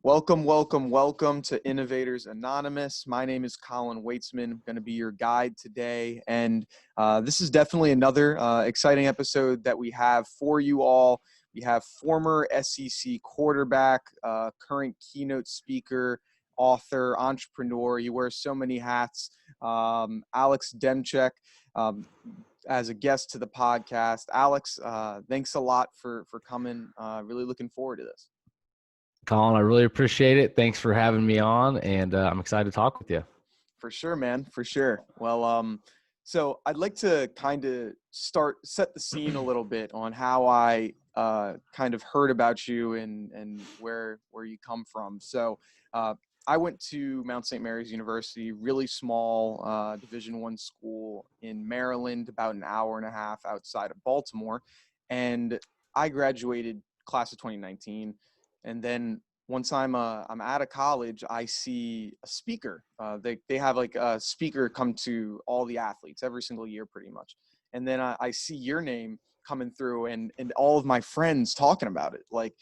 Welcome, welcome, welcome to Innovators Anonymous. My name is Colin Weitzman. I'm going to be your guide today. And this is definitely another exciting episode that we have for you all. We have former SEC quarterback, current keynote speaker, author, entrepreneur. He wears so many hats. Alex Demczak, as a guest to the podcast. Alex, thanks a lot for coming. Really looking forward to this. Colin, I really appreciate it. Thanks for having me on, and I'm excited to talk with you. For sure, man. For sure. Well, so I'd like to kind of set the scene a little bit on how I kind of heard about you and where you come from. So I went to Mount St. Mary's University, really small Division I school in Maryland, about an hour and a half outside of Baltimore, and I graduated class of 2019. And then once I'm out of college, I see a speaker. They have like a speaker come to all the athletes every single year, pretty much. And then I see your name coming through, and all of my friends talking about it. Like,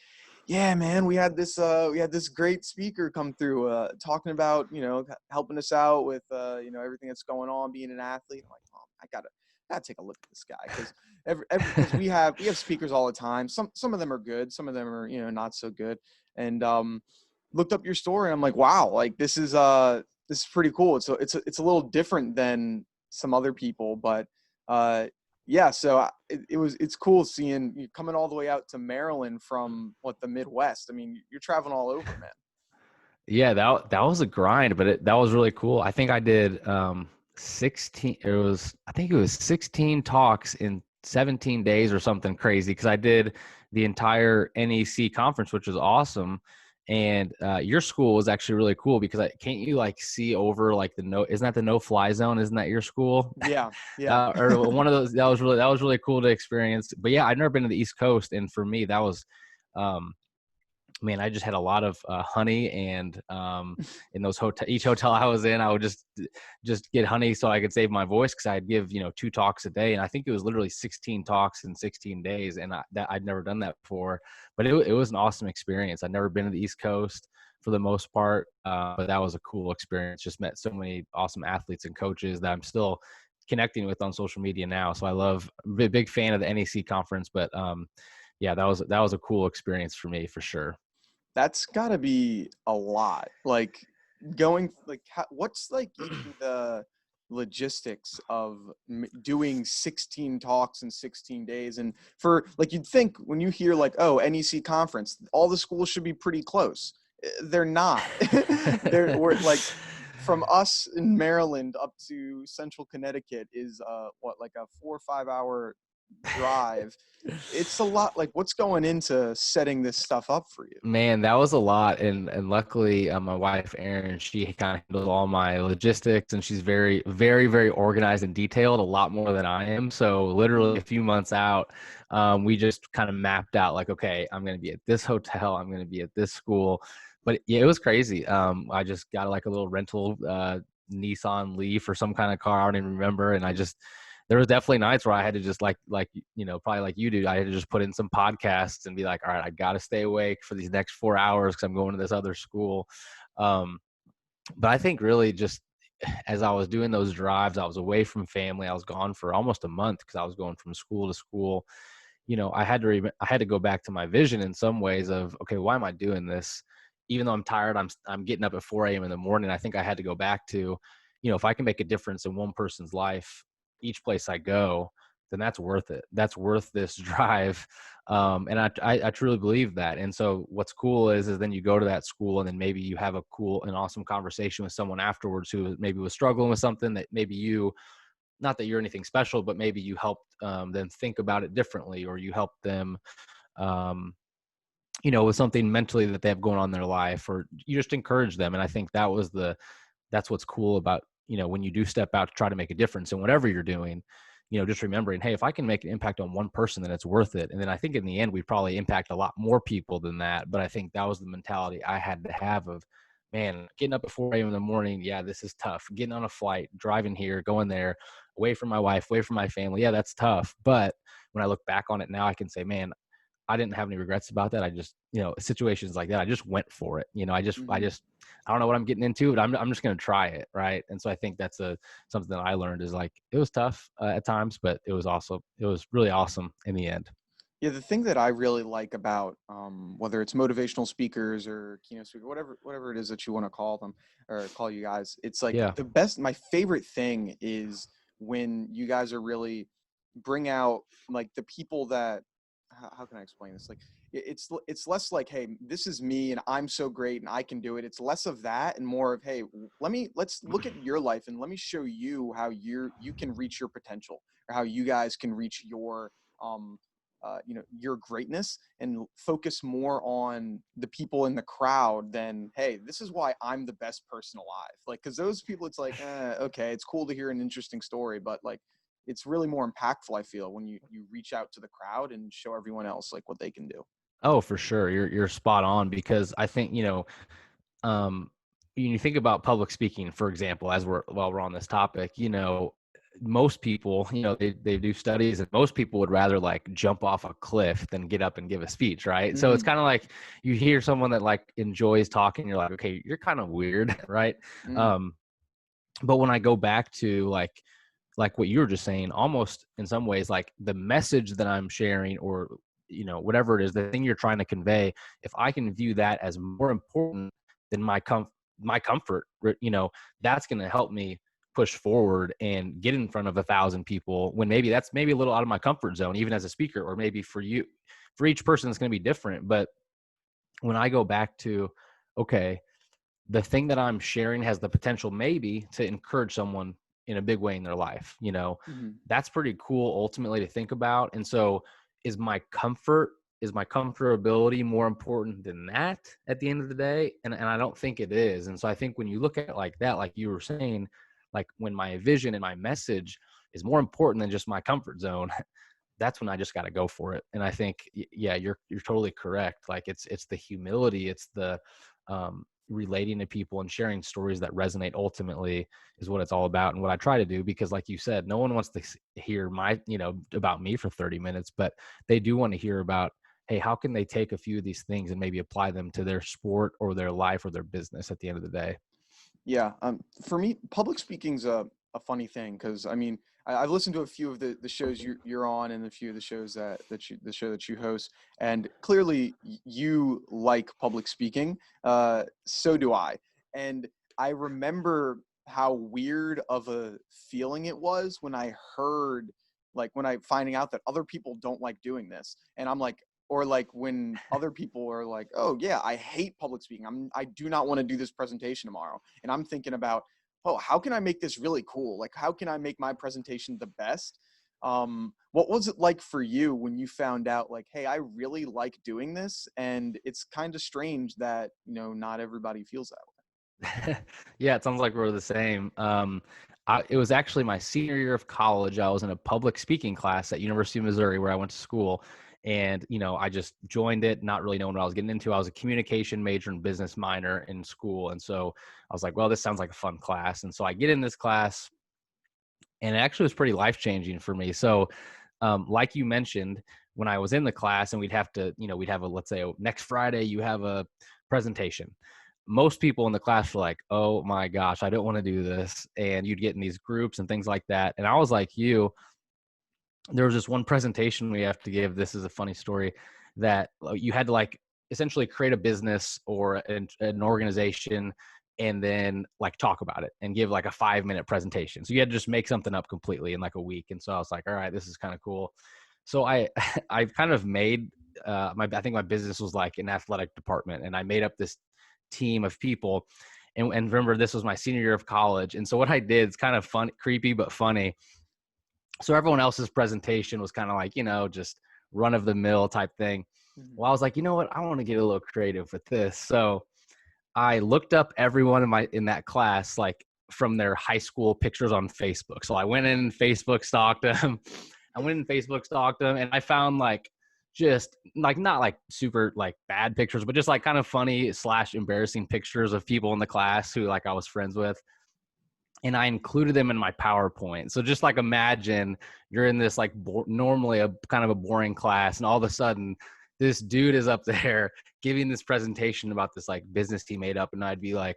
yeah, man, we had this great speaker come through, talking about helping us out with everything that's going on, being an athlete. I'm like, oh, I gotta take a look at this guy, because we have speakers all the time. Some of them are good, some of them are not so good. And looked up your story, and I'm like, wow, like this is pretty cool. It's a little different than some other people, but yeah. So it's cool seeing you coming all the way out to Maryland from the Midwest. I mean, you're traveling all over, man. Yeah, that was a grind, but that was really cool. I think I did 16. I think it was 16 talks in 17 days or something crazy, because I did the entire NEC conference, which was awesome. And your school was actually really cool, because can't you like see over like isn't that the no-fly zone? Isn't that your school? Yeah, yeah. Or one of those. That was really cool to experience. But yeah, I'd never been to the East Coast, and for me that was man, I just had a lot of honey, and in each hotel I was in, I would just get honey so I could save my voice, because I'd give 2 talks a day, and I think it was literally 16 talks in 16 days, and I'd never done that before. But it was an awesome experience. I'd never been to the East Coast for the most part, but that was a cool experience. Just met so many awesome athletes and coaches that I'm still connecting with on social media now. So I love, big fan of the NEC conference, but yeah, that was a cool experience for me, for sure. That's got to be a lot. Like going like what's like even the logistics of doing 16 talks in 16 days? And for like, you'd think when you hear like, oh, NEC conference, all the schools should be pretty close. They're not. We're like, from us in Maryland up to central Connecticut is like a 4 or 5 hour drive. It's a lot. Like, what's going into setting this stuff up for you? Man, that was a lot, and luckily, my wife Erin, she kind of handles all my logistics, and she's very, very, very organized and detailed, a lot more than I am. So literally a few months out, we just kind of mapped out like, okay, I'm going to be at this hotel, I'm going to be at this school. But yeah, it was crazy. I just got like a little rental Nissan Leaf or some kind of car, I don't even remember, and there was definitely nights where I had to just like probably like you do, I had to just put in some podcasts and be like, all right, I got to stay awake for these next 4 hours because I'm going to this other school. But I think really just as I was doing those drives, I was away from family. I was gone for almost a month because I was going from school to school. I had to go back to my vision in some ways of, okay, why am I doing this? Even though I'm tired, I'm getting up at 4 a.m. in the morning. I think I had to go back to, if I can make a difference in one person's life each place I go, then that's worth it. That's worth this drive. And I truly believe that. And so what's cool is then you go to that school, and then maybe you have a cool and awesome conversation with someone afterwards who maybe was struggling with something that maybe not that you're anything special, but maybe you helped them think about it differently, or you help them, with something mentally that they have going on in their life, or you just encourage them. And I think that's what's cool about, when you do step out to try to make a difference in whatever you're doing, just remembering, hey, if I can make an impact on one person, then it's worth it. And then I think in the end, we probably impact a lot more people than that. But I think that was the mentality I had to have of, man, getting up at 4 a.m. in the morning. Yeah, this is tough. Getting on a flight, driving here, going there, away from my wife, away from my family. Yeah, that's tough. But when I look back on it now, I can say, man, I didn't have any regrets about that. I just, situations like that, I just went for it. Hmm. I don't know what I'm getting into, but I'm just going to try it. Right. And so I think that's something that I learned is like, it was tough at times, but it was really awesome in the end. Yeah, the thing that I really like about whether it's motivational speakers or keynote speaker, whatever it is that you want to call them or call you guys, it's like Yeah. the best. My favorite thing is when you guys are really bring out like the people that how can I explain this? Like it's less like, hey, this is me and I'm so great and I can do it. It's less of that and more of, hey, let's look at your life and let me show you how you can reach your potential or how you guys can reach your um your greatness and focus more on the people in the crowd than, hey, this is why I'm the best person alive. Like, because those people, it's like, okay, it's cool to hear an interesting story, but like, it's really more impactful, I feel, when you reach out to the crowd and show everyone else like what they can do. Oh, for sure. You're spot on because I think, um, you think about public speaking, for example, while we're on this topic, most people, they do studies and most people would rather like jump off a cliff than get up and give a speech, right? So it's Mm-hmm. kind of like you hear someone that like enjoys talking, you're like, okay, you're kind of weird, right? Mm-hmm. Um, but when I go back to like what you were just saying, almost in some ways, like the message that I'm sharing or, whatever it is, the thing you're trying to convey, if I can view that as more important than my comfort, that's going to help me push forward and get in front of 1,000 people when maybe that's maybe a little out of my comfort zone, even as a speaker, or maybe for each person, it's going to be different. But when I go back to, okay, the thing that I'm sharing has the potential maybe to encourage someone in a big way in their life, Mm-hmm. that's pretty cool ultimately to think about. And so is my comfort, is my comfortability more important than that at the end of the day? And I don't think it is. And so I think when you look at it like that, like you were saying, like when my vision and my message is more important than just my comfort zone, that's when I just got to go for it. And I think, yeah, you're totally correct. Like it's the humility, it's the relating to people and sharing stories that resonate ultimately is what it's all about. And what I try to do, because like you said, no one wants to hear about me for 30 minutes, but they do want to hear about, hey, how can they take a few of these things and maybe apply them to their sport or their life or their business at the end of the day. Yeah, for me, public speaking's a funny thing because I mean I've listened to a few of the shows you're on and a few of the shows the show that you host, and clearly you like public speaking. So do I, and I remember how weird of a feeling it was when I heard when I finding out that other people don't like doing this, and I'm like, or like when other people are like, oh yeah, I hate public speaking, I do not want to do this presentation tomorrow, and I'm thinking about, oh, how can I make this really cool? Like, how can I make my presentation the best? What was it like for you when you found out, like, hey, I really like doing this, and it's kind of strange that not everybody feels that Yeah, it sounds like we're the same. It was actually my senior year of college. I was in a public speaking class at University of Missouri where I went to school. And, I just joined it, not really knowing what I was getting into. I was a communication major and business minor in school. And so I was like, well, this sounds like a fun class. And so I get in this class and it actually was pretty life-changing for me. So, like you mentioned, when I was in the class and we'd have to, we'd have let's say next Friday, you have a presentation. Most people in the class were like, oh my gosh, I don't want to do this. And you'd get in these groups and things like that. And I was like you, there was this one presentation we have to give. This is a funny story that you had to like essentially create a business or an organization and then like talk about it and give like a 5-minute presentation. So you had to just make something up completely in like a week. And so I was like, all right, this is kind of cool. So I kind of made I think my business was like an athletic department, and I made up this team of people. And remember, this was my senior year of college. And so what I did is kind of fun, creepy, but funny. So everyone else's presentation was kind of like, just run of the mill type thing. way. Well, I was like, you know what? I want to get a little creative with this. So I looked up everyone in that class, like from their high school pictures on Facebook. So I went in and Facebook stalked them. And I found like just like not like super like bad pictures, but just like kind of funny / embarrassing pictures of people in the class who like I was friends with. And I included them in my PowerPoint. So just like imagine you're in this like normally a kind of a boring class, and all of a sudden this dude is up there giving this presentation about this like business he made up. And I'd be like,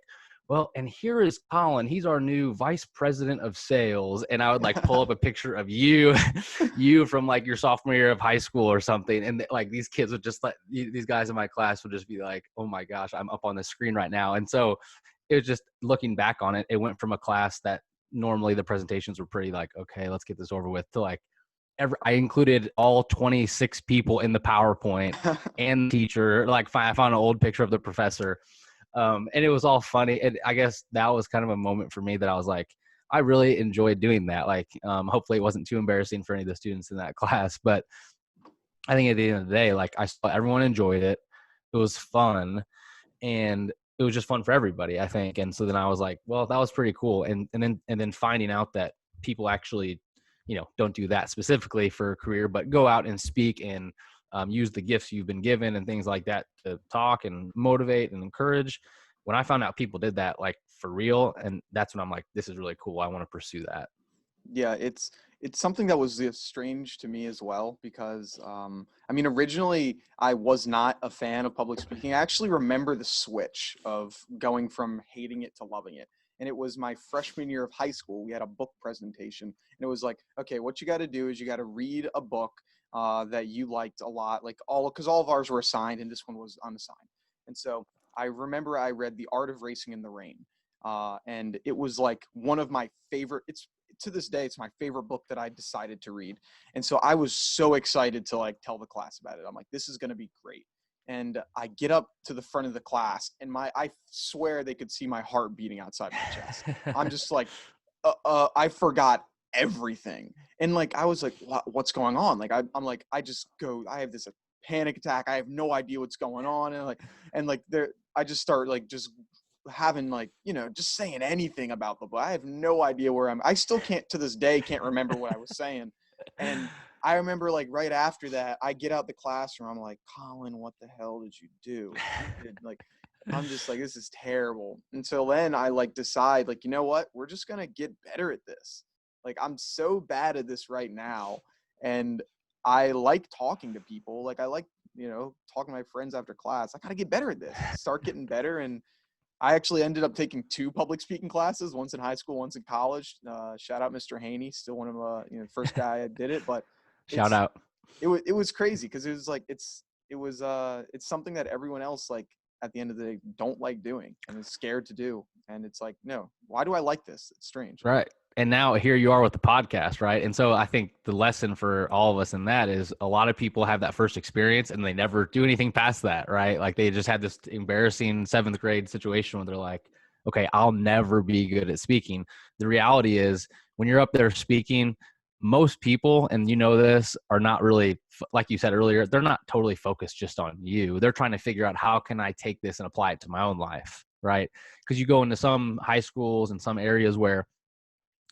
well, and here is Colin. He's our new vice president of sales. And I would like pull up a picture of you, you from like your sophomore year of high school or something. And like these kids would just like, these guys in my class would just be like, oh my gosh, I'm up on the screen right now. And so it was just looking back on it, it went from a class that normally the presentations were pretty like, okay, let's get this over with, to like, I included all 26 people in the PowerPoint and the teacher. Like I found an old picture of the professor. And it was all funny. And I guess that was kind of a moment for me that I was like, I really enjoyed doing that. Like, hopefully it wasn't too embarrassing for any of the students in that class, but I think at the end of the day, like I saw everyone enjoyed it. It was fun, and it was just fun for everybody, I think. And so then I was like, well, that was pretty cool. And then finding out that people actually, don't do that specifically for a career, but go out and speak and use the gifts you've been given and things like that to talk and motivate and encourage. When I found out people did that, like for real, and that's when I'm like, this is really cool. I want to pursue that. Yeah, it's something that was strange to me as well, because I mean, originally I was not a fan of public speaking. I actually remember the switch of going from hating it to loving it. And it was my freshman year of high school. We had a book presentation, and it was like, okay, what you got to do is you got to read a book that you liked a lot, like because all of ours were assigned and this one was unassigned. And so I remember I read The Art of Racing in the Rain. And it was like one of my favorite, to this day, it's my favorite book that I decided to read. And so I was so excited to like tell the class about it. I'm like, this is going to be great. And I get up to the front of the class, and I swear they could see my heart beating outside my chest. I'm just like, I forgot everything. And like, I was like, what's going on? Like, I'm like, I have this panic attack. I have no idea what's going on. And like I just start like, just having like, just saying anything about the book. I have no idea I still can't, to this day, can't remember what I was saying. And I remember like right after that, I get out the classroom. I'm like, Colin, what the hell did you do? I'm just like, this is terrible. Until then I like decide like, you know what? We're just going to get better at this. Like, I'm so bad at this right now. And I like talking to people. Like I like, talking to my friends after class. I got to get better at this, start getting better. And I actually ended up taking 2 public speaking classes, once in high school, once in college. Shout out Mr. Haney, still one of first guy I did it. But Shout out. It was crazy, because it was like it's something that everyone else, like, at the end of the day, don't like doing and is scared to do. And it's like, no, why do I like this? It's strange. Right. And now here you are with the podcast, right? And so I think the lesson for all of us in that is a lot of people have that first experience and they never do anything past that, right? Like they just had this embarrassing 7th grade situation where they're like, okay, I'll never be good at speaking. The reality is when you're up there speaking, most people, and you know this, are not really, like you said earlier, they're not totally focused just on you. They're trying to figure out, how can I take this and apply it to my own life, right? Because you go into some high schools and some areas where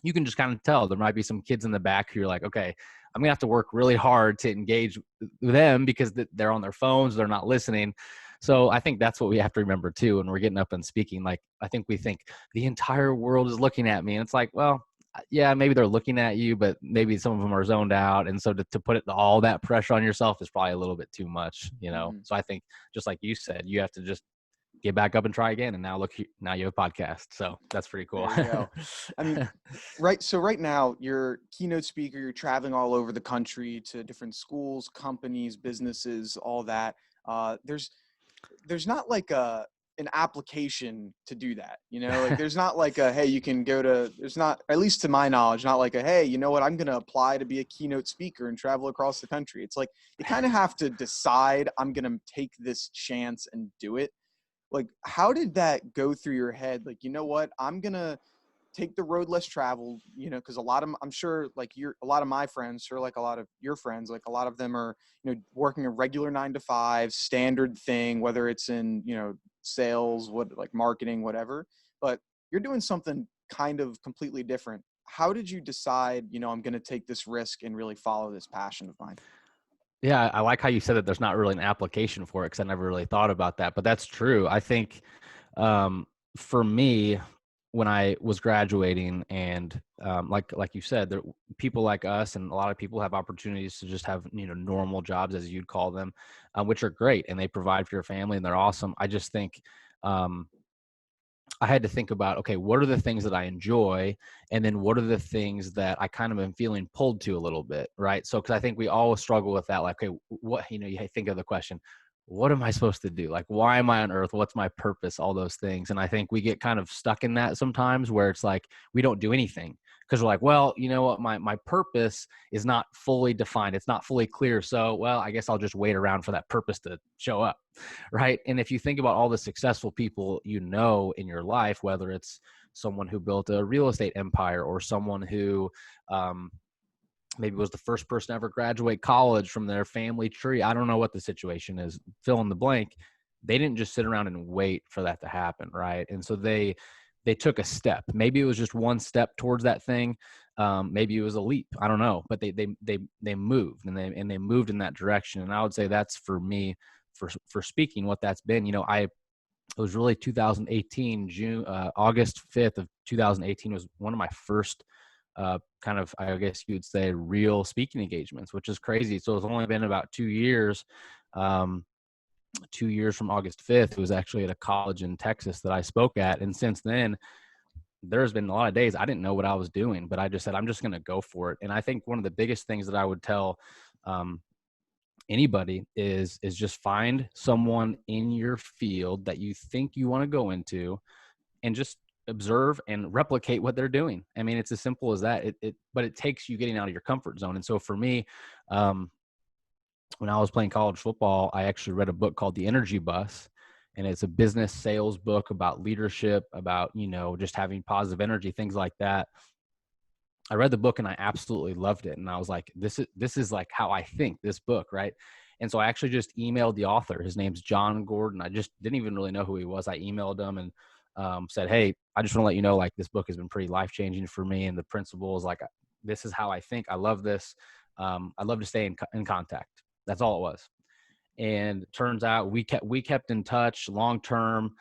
you can just kind of tell there might be some kids in the back who you're like, okay, I'm gonna have to work really hard to engage them because they're on their phones, they're not listening. So I think that's what we have to remember too when we're getting up and speaking. Like, I think we think the entire world is looking at me, and it's like, well, yeah, maybe they're looking at you, but maybe some of them are zoned out. And so to put all that pressure on yourself is probably a little bit too much, Mm-hmm. So I think, just like you said, you have to just get back up and try again. And now now you have a podcast. So that's pretty cool. There you go. I mean, right. So right now you're keynote speaker, you're traveling all over the country to different schools, companies, businesses, all that. There's not like an application to do that, like there's not like hey, you can go to, there's not, at least to my knowledge, not like hey, you know what, I'm going to apply to be a keynote speaker and travel across the country. It's like, you kind of have to decide, I'm going to take this chance and do it. Like, how did that go through your head? Like, you know what, I'm going to take the road less traveled, because a lot of, I'm sure, like a lot of my friends, or like a lot of your friends, like a lot of them are, working a regular 9 to 5 standard thing, whether it's in, sales, like marketing, whatever, but you're doing something kind of completely different. How did you decide, I'm going to take this risk and really follow this passion of mine? Yeah, I like how you said that there's not really an application for it, because I never really thought about that, but that's true. I think for me, when I was graduating, and like you said, there people like us and a lot of people have opportunities to just have, you know, normal jobs, as you'd call them, which are great, and they provide for your family and they're awesome. I just think um, I had to think about, okay, what are the things that I enjoy? And then what are the things that I kind of am feeling pulled to a little bit, right? So, because I think we always struggle with that. Like, okay, what, you know, you think of the question, what am I supposed to do? Like, why am I on earth? What's my purpose? All those things. And I think we get kind of stuck in that sometimes where it's like we don't do anything because we're like, well, you know what, my purpose is not fully defined. It's not fully clear. So, well, I guess I'll just wait around for that purpose to show up. Right. And if you think about all the successful people you know in your life, whether it's someone who built a real estate empire or someone who um, maybe was the first person to ever graduate college from their family tree, I don't know what the situation is, fill in the blank. They didn't just sit around and wait for that to happen. Right. And so they took a step. Maybe it was just one step towards that thing. Maybe it was a leap. I don't know, but they moved and they moved in that direction. And I would say that's for me, for speaking, what that's been. You know, it was really 2018, August 5th of 2018 was one of my first kind of, I guess you would say, real speaking engagements, which is crazy. So it's only been about 2 years. 2 years from August 5th, it was actually at a college in Texas that I spoke at. And since then, there's been a lot of days I didn't know what I was doing, but I just said, I'm just going to go for it. And I think one of the biggest things that I would tell um, anybody is just find someone in your field that you think you want to go into and just observe and replicate what they're doing. I mean, it's as simple as that. But it takes you getting out of your comfort zone. And so for me, when I was playing college football, I actually read a book called The Energy Bus. And it's a business sales book about leadership, about, you know, just having positive energy, things like that. I read the book and I absolutely loved it. And I was like, this is like how I think, this book, right? And so I actually just emailed the author. His name's John Gordon. I just didn't even really know who he was. I emailed him and said, hey, I just want to let you know, like, this book has been pretty life-changing for me. And the principles, like, this is how I think. I love this. I'd love to stay in contact. That's all it was. And turns out we kept in touch long term.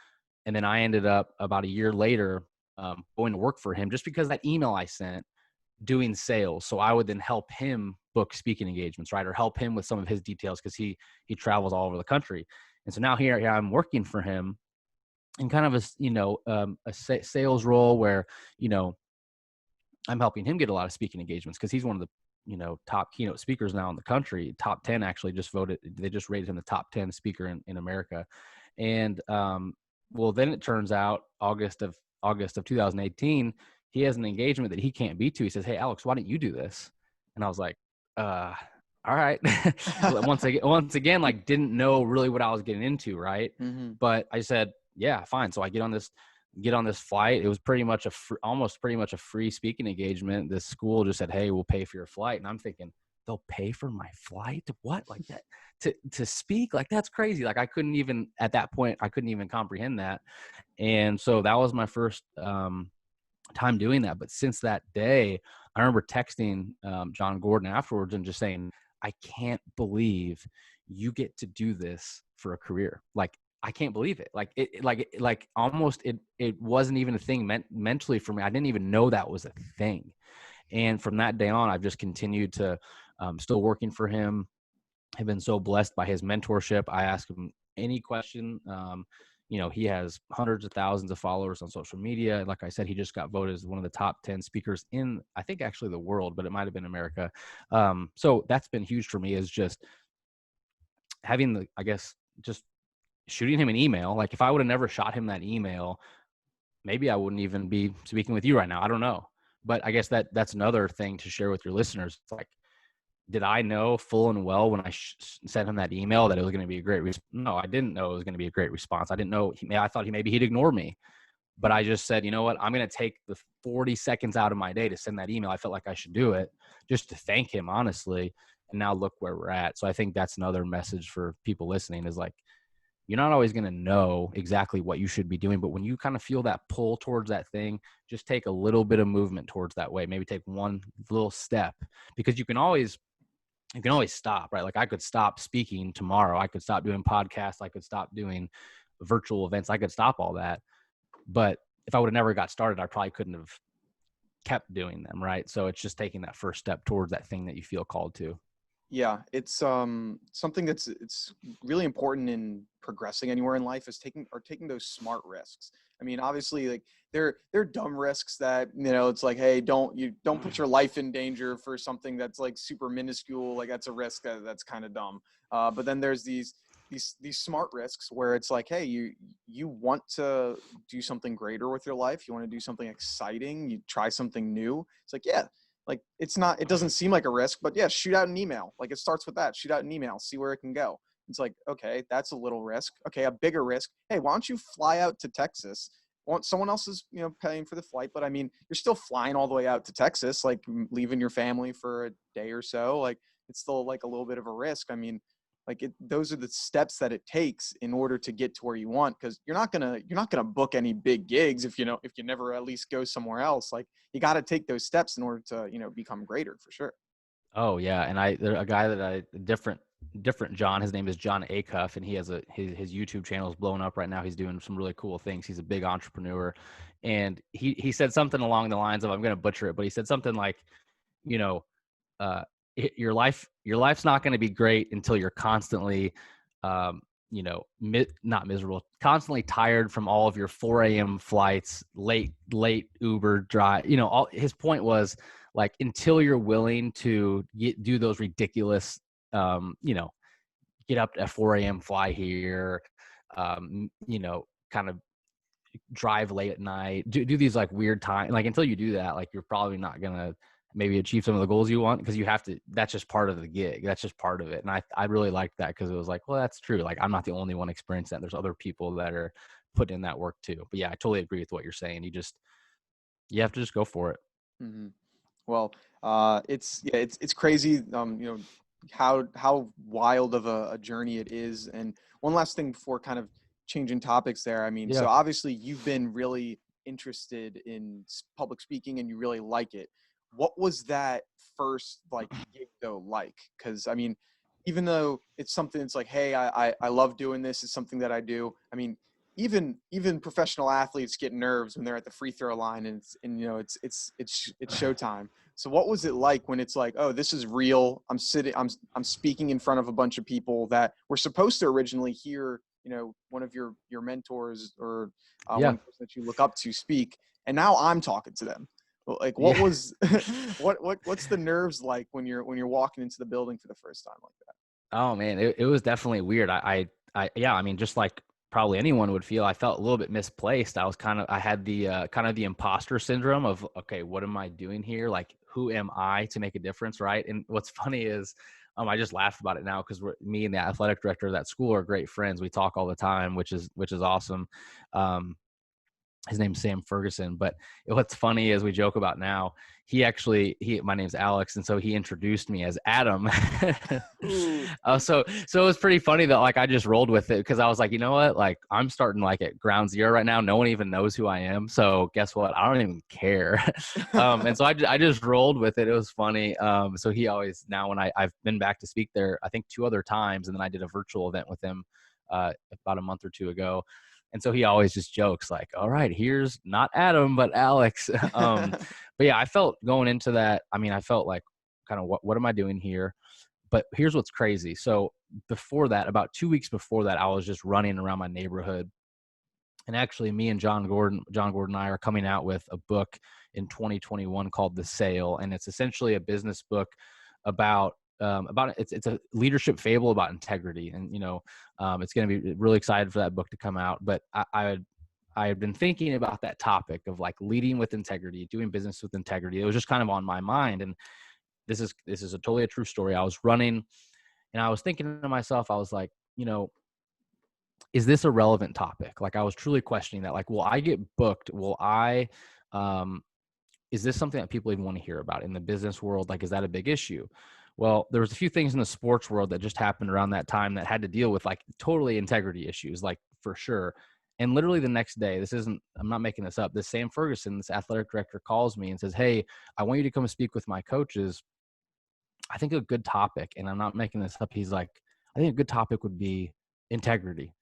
And then I ended up about a year later going to work for him just because that email I sent, doing sales. So I would then help him book speaking engagements, right? Or help him with some of his details because he travels all over the country. And so now here I'm working for him in kind of a, you know, a sales role where, you know, I'm helping him get a lot of speaking engagements because he's one of the, you know, top keynote speakers now in the country. Top 10 actually just voted. They just rated him the top 10 speaker in America. And well, then it turns out August of 2018, he has an engagement that he can't be to. He says, hey, Alex, why don't you do this? And I was like, all right. once again, like, didn't know really what I was getting into. Right. Mm-hmm. But I said, yeah, fine. So I get on this flight. It was pretty much almost pretty much a free speaking engagement. This school just said, hey, we'll pay for your flight. And I'm thinking, they'll pay for my flight? What? Like that to speak? Like, that's crazy. Like, I couldn't even, at that point, I couldn't even comprehend that. And so that was my first time doing that. But since that day, I remember texting John Gordon afterwards and just saying, I can't believe you get to do this for a career. Like, I can't believe it. Like almost it wasn't even a thing mentally for me. I didn't even know that was a thing. And from that day on, I've just continued to still working for him. I've been so blessed by his mentorship. I ask him any question. You know, he has hundreds of thousands of followers on social media. Like I said, he just got voted as one of the top 10 speakers in, I think, actually the world, but it might have been America. So that's been huge for me, is just having I guess, just shooting him an email. Like, if I would have never shot him that email, maybe I wouldn't even be speaking with you right now. I don't know. But I guess that's another thing to share with your listeners. It's like, did I know full and well when I sent him that email that it was going to be a great response? No, I didn't know it was going to be a great response. I didn't know. I thought maybe he'd ignore me. But I just said, you know what? I'm going to take the 40 seconds out of my day to send that email. I felt like I should do it just to thank him, honestly. And now look where we're at. So I think that's another message for people listening, is like, you're not always going to know exactly what you should be doing, but when you kind of feel that pull towards that thing, just take a little bit of movement towards that way. Maybe take one little step, because you can always stop, right? Like, I could stop speaking tomorrow. I could stop doing podcasts. I could stop doing virtual events. I could stop all that. But if I would have never got started, I probably couldn't have kept doing them. Right. So it's just taking that first step towards that thing that you feel called to. Yeah, it's something that's it's really important in progressing anywhere in life is taking those smart risks. I mean, obviously, like they're dumb risks that, you know, it's like, hey, don't put your life in danger for something that's like super minuscule. Like that's a risk that's kind of dumb. But then there's these smart risks where it's like, hey, you want to do something greater with your life. You want to do something exciting. You try something new. It's like, yeah, like it doesn't seem like a risk, but yeah, shoot out an email. Like it starts with that, shoot out an email, see where it can go. It's like, okay, that's a little risk. Okay, a bigger risk. Hey, why don't you fly out to Texas? Someone else is, you know, paying for the flight, but I mean, you're still flying all the way out to Texas, like leaving your family for a day or so. Like it's still like a little bit of a risk. I mean, like those are the steps that it takes in order to get to where you want, because you're not gonna book any big gigs if you never at least go somewhere else. Like you got to take those steps in order to, you know, become greater for sure. Oh yeah, and a guy that different John. His name is John Acuff, and he has his YouTube channel is blowing up right now. He's doing some really cool things. He's a big entrepreneur, and he said something along the lines of, I'm going to butcher it, but he said something like, you know, uh, your life's not going to be great until you're constantly, you know, not miserable, constantly tired from all of your 4 a.m. flights, late Uber drive. You know, all his point was like until you're willing to do those ridiculous, you know, get up at 4 a.m. fly here, you know, kind of drive late at night, do these like weird time, like until you do that, like you're probably not gonna maybe achieve some of the goals you want, because you have to, that's just part of the gig, that's just part of it. And I really liked that, because it was like, well, that's true, like I'm not the only one experiencing that, there's other people that are putting in that work too. But yeah, I totally agree with what you're saying. You have to just go for it. Hmm. Well, it's crazy. You know, how wild of a journey it is. And one last thing before kind of changing topics there. I mean, Yeah. so obviously you've been really interested in public speaking and you really like it. What was that first like gig though like? Because I mean, even though it's something that's like, hey, I love doing this. It's something that I do. I mean, even professional athletes get nerves when they're at the free throw line and you know it's showtime. So what was it like when it's like, oh, this is real. I'm speaking in front of a bunch of people that were supposed to originally hear, you know, one of your mentors or Yeah. one person that you look up to speak, and now I'm talking to them. Well, like what Yeah. was what's the nerves like when you're walking into the building for the first time like that? Oh man, it was definitely weird. Yeah, I mean, just like probably anyone would feel, I felt a little bit misplaced. I had the kind of the imposter syndrome of, okay, what am I doing here? Like, who am I to make a difference, right? And what's funny is, I just laugh about it now, because me and the athletic director of that school are great friends. We talk all the time, which is awesome. Um, his name's Sam Ferguson. But what's funny is, we joke about now, my name's Alex, and so he introduced me as Adam. So it was pretty funny that like I just rolled with it, because I was like, you know what, like I'm starting like at ground zero right now. No one even knows who I am, so guess what, I don't even care. And so I just rolled with it. It was funny. So he always, now when I've been back to speak there, I think 2 other times, and then I did a virtual event with him about a month or 2 ago. And so he always just jokes like, all right, here's not Adam, but Alex. But yeah, I felt going into that, I mean, I felt like kind of what am I doing here? But here's what's crazy. So before that, about 2 weeks before that, I was just running around my neighborhood. And actually, me and John Gordon and I are coming out with a book in 2021 called The Sale. And it's essentially a business book about it's a leadership fable about integrity. And, you know, it's going to be really excited for that book to come out. But I had been thinking about that topic of like leading with integrity, doing business with integrity. It was just kind of on my mind. And this is a totally a true story. I was running and I was thinking to myself, I was like, you know, is this a relevant topic? Like I was truly questioning that. Like, will I get booked? Um, is this something that people even want to hear about in the business world? Like, is that a big issue? Well, there was a few things in the sports world that just happened around that time that had to deal with like totally integrity issues, like for sure. And literally the next day, I'm not making this up. This Sam Ferguson, this athletic director, calls me and says, hey, I want you to come speak with my coaches. I think a good topic, and I'm not making this up. He's like, I think a good topic would be integrity.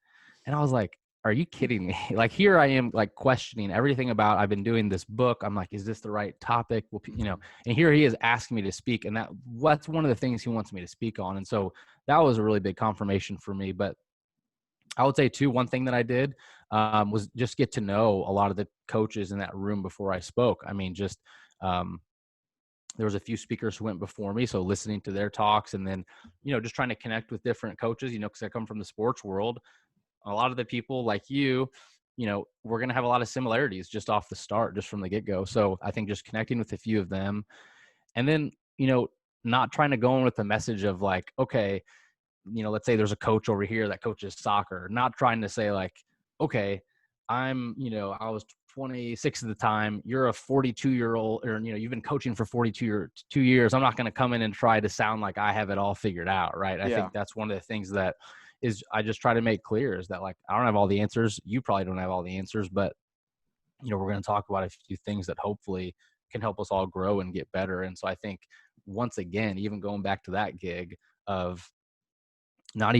And I was like, are you kidding me? Like, here I am, like, questioning everything about, I've been doing this book. I'm like, is this the right topic? Well, and here he is asking me to speak. And that's one of the things he wants me to speak on. And so that was a really big confirmation for me. But I would say too, one thing that I did was just get to know a lot of the coaches in that room before I spoke. I mean, just, there was a few speakers who went before me, so listening to their talks, and then, just trying to connect with different coaches, because I come from the sports world. A lot of the people like you, we're going to have a lot of similarities just off the start, just from the get-go. So I think just connecting with a few of them, and then, not trying to go in with the message of like, okay, let's say there's a coach over here that coaches soccer, not trying to say like, okay, I was 26 at the time, you're a 42-year-old, or, you've been coaching for 2 years. I'm not going to come in and try to sound like I have it all figured out. Right. I Yeah. think that's one of the things that I just try to make clear is that, like, I don't have all the answers. You probably don't have all the answers, but, we're going to talk about a few things that hopefully can help us all grow and get better. And so I think, once again, even going back to that gig of not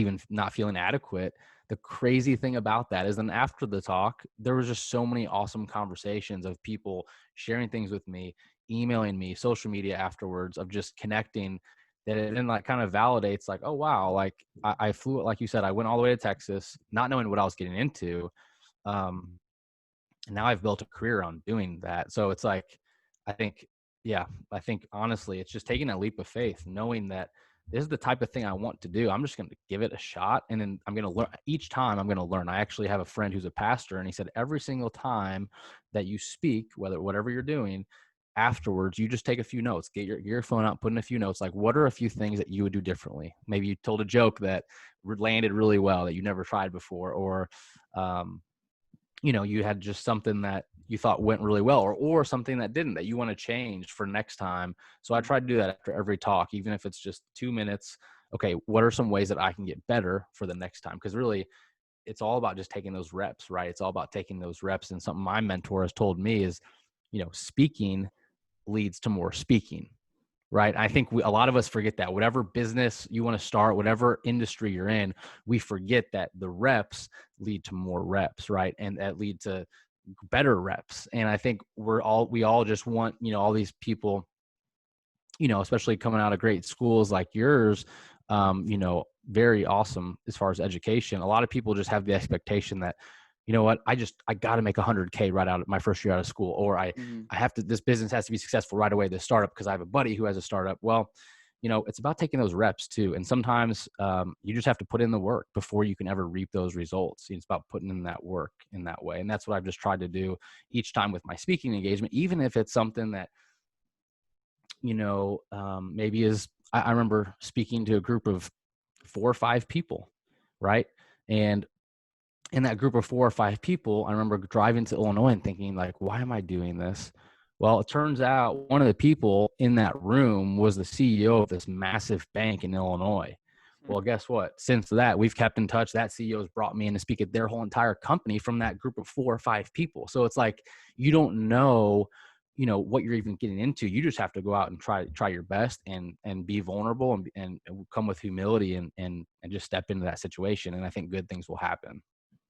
feeling adequate, the crazy thing about that is then after the talk, there was just so many awesome conversations of people sharing things with me, emailing me, social media afterwards, of just connecting, that it then, like, kind of validates, like, oh wow, like, I flew, like you said, I went all the way to Texas not knowing what I was getting into. um and now I've built a career on doing that. So it's like, I think, yeah, I think honestly, it's just taking that leap of faith, knowing that this is the type of thing I want to do. I'm just going to give it a shot. And then I'm going to learn each time. I'm going to learn. I actually have a friend who's a pastor, and he said, every single time that you speak, whatever you're doing, afterwards, you just take a few notes, get your phone out, put in a few notes. Like, what are a few things that you would do differently? Maybe you told a joke that landed really well that you never tried before, or, you had just something that you thought went really well, or something that didn't, that you want to change for next time. So I try to do that after every talk, even if it's just 2 minutes. Okay, what are some ways that I can get better for the next time? Because really, it's all about just taking those reps, right? It's all about taking those reps. And something my mentor has told me is, speaking leads to more speaking. Right. I think a lot of us forget that. Whatever business you want to start, whatever industry you're in, we forget that the reps lead to more reps. Right. And that lead to better reps. And I think we all just want, all these people, especially coming out of great schools like yours, very awesome as far as education. A lot of people just have the expectation that, what, I got to make 100K right out of my first year out of school, or I have to, this business has to be successful right away, this startup, because I have a buddy who has a startup. Well, it's about taking those reps too. And sometimes you just have to put in the work before you can ever reap those results. It's about putting in that work in that way. And that's what I've just tried to do each time with my speaking engagement, even if it's something that, maybe is, I remember speaking to a group of 4 or 5 people, right? And in that group of 4 or 5 people, I remember driving to Illinois and thinking, like, why am I doing this? Well, it turns out one of the people in that room was the CEO of this massive bank in Illinois. Well, guess what? Since that, we've kept in touch. That CEO has brought me in to speak at their whole entire company from that group of 4 or 5 people. So it's like, you don't know, what you're even getting into. You just have to go out and try your best, and be vulnerable, and come with humility, and just step into that situation. And I think good things will happen.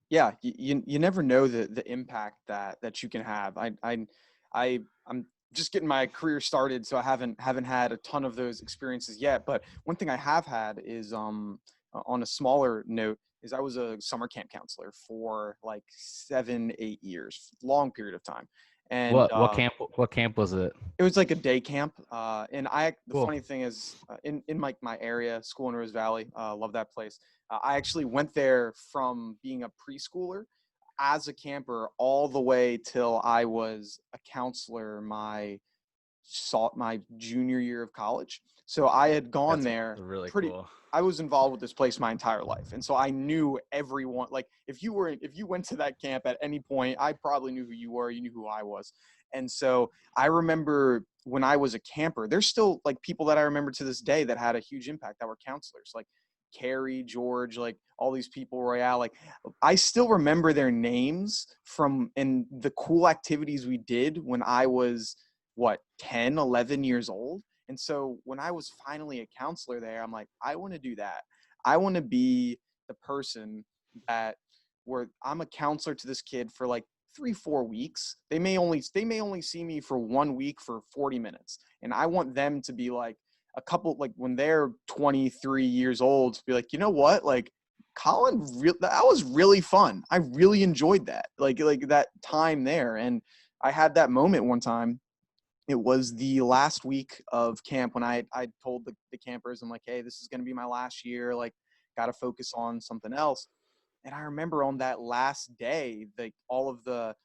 Yeah, you never know the impact that you can have. I'm just getting my career started, so I haven't had a ton of those experiences yet. But one thing I have had is on a smaller note, is I was a summer camp counselor for like 7-8 years, long period of time. And What camp was it? it was like a day camp. And the Cool. funny thing is, in my area, school in Rose Valley, love that place. I actually went there from being a preschooler as a camper all the way till I was a counselor my junior year of college. So I had gone That's there really pretty. cool. I was involved with this place my entire life, and so I knew everyone. Like if you went to that camp at any point, I probably knew who you were. You knew who I was, and so I remember when I was a camper. There's still like people that I remember to this day that had a huge impact that were counselors, like Carrie, George, like all these people, Royale. Like I still remember their names from and the cool activities we did when I was 10, 11 years old. And so when I was finally a counselor there, I'm like, I want to do that. I want to be the person that where I'm a counselor to this kid for like 3-4 weeks. They may only see me for 1 week for 40 minutes. And I want them to be like a couple, like when they're 23 years old, to be like, you know what? Like Colin, that was really fun. I really enjoyed that. Like that time there. And I had that moment one time. It was the last week of camp when I told the campers, I'm like, hey, this is going to be my last year. Like, got to focus on something else. And I remember on that last day, like all of the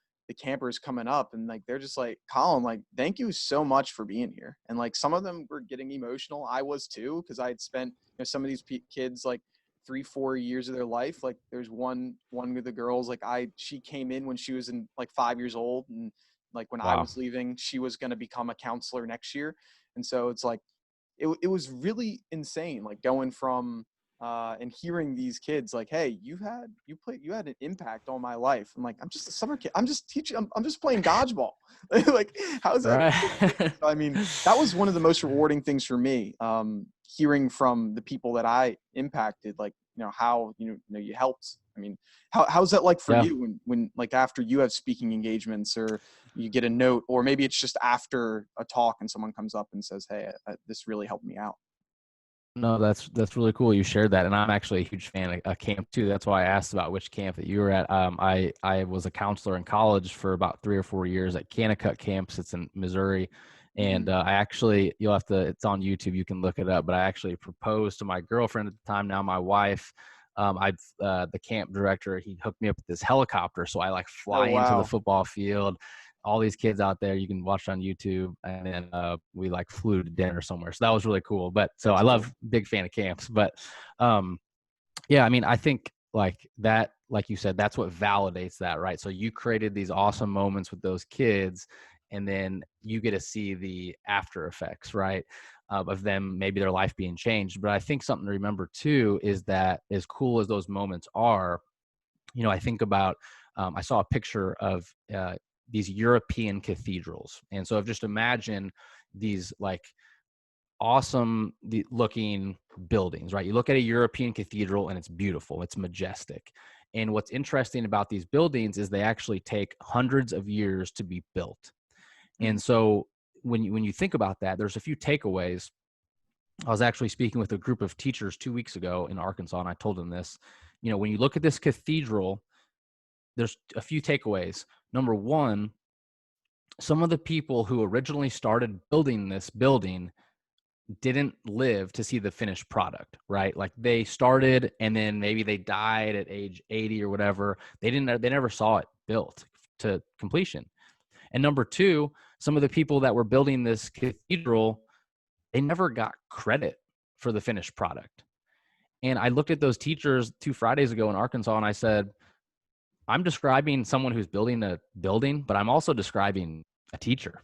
campers coming up and like, they're just like, Colin, like, thank you so much for being here. And like, some of them were getting emotional. I was too, because I had spent, some of these kids, like 3-4 years of their life. Like there's one of the girls, like she came in when she was in like 5 years old. And like when I Wow. was leaving, she was going to become a counselor next year. And so it's like, it was really insane, like going from, and hearing these kids like, hey, you had an impact on my life. I'm like, I'm just a summer kid. I'm just teaching. I'm just playing dodgeball. Like, how's that? Right. I mean, that was one of the most rewarding things for me. Hearing from the people that I impacted, like, how, you helped. I mean, how's that like for Yeah. you when like after you have speaking engagements or you get a note, or maybe it's just after a talk and someone comes up and says, hey, this really helped me out. No, that's really cool you shared that, and I'm actually a huge fan of camp too. That's why I asked about which camp that you were at. I was a counselor in college for about 3 or 4 years at Kanakuk Camps. It's in Missouri, and I actually, you'll have to. It's on YouTube. You can look it up. But I actually proposed to my girlfriend at the time, now my wife. The camp director, he hooked me up with this helicopter, so I like Oh, fly into the wow. football field. All these kids out there, you can watch on YouTube, and then we like flew to dinner somewhere, so that was really cool. But so That's I cool. love, big fan of camps. But yeah, I mean, I think like that, like you said, that's what validates that, right? So you created these awesome moments with those kids, and then you get to see the after effects, right, of them, maybe their life being changed. But I think something to remember too is that as cool as those moments are, I think about, I saw a picture of these European cathedrals. And so I've just imagine these like awesome looking buildings, right? You look at a European cathedral and it's beautiful, it's majestic. And what's interesting about these buildings is they actually take hundreds of years to be built. Mm. And so when you think about that, there's a few takeaways. I was actually speaking with a group of teachers 2 weeks ago in Arkansas, and I told them this. When you look at this cathedral, there's a few takeaways. Number one, some of the people who originally started building this building didn't live to see the finished product, right? Like they started and then maybe they died at age 80 or whatever. They never saw it built to completion. And number two, some of the people that were building this cathedral, they never got credit for the finished product. And I looked at those teachers 2 Fridays ago in Arkansas and I said, I'm describing someone who's building a building, but I'm also describing a teacher,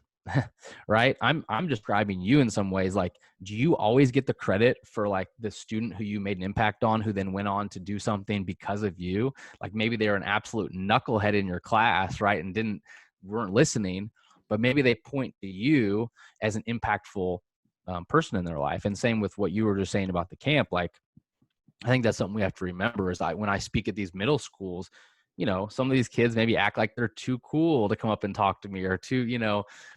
right? I'm describing you in some ways. Like, do you always get the credit for like the student who you made an impact on, who then went on to do something because of you? Like maybe they were an absolute knucklehead in your class, right? And weren't listening, but maybe they point to you as an impactful person in their life. And same with what you were just saying about the camp. Like, I think that's something we have to remember is when I speak at these middle schools, some of these kids maybe act like they're too cool to come up and talk to me or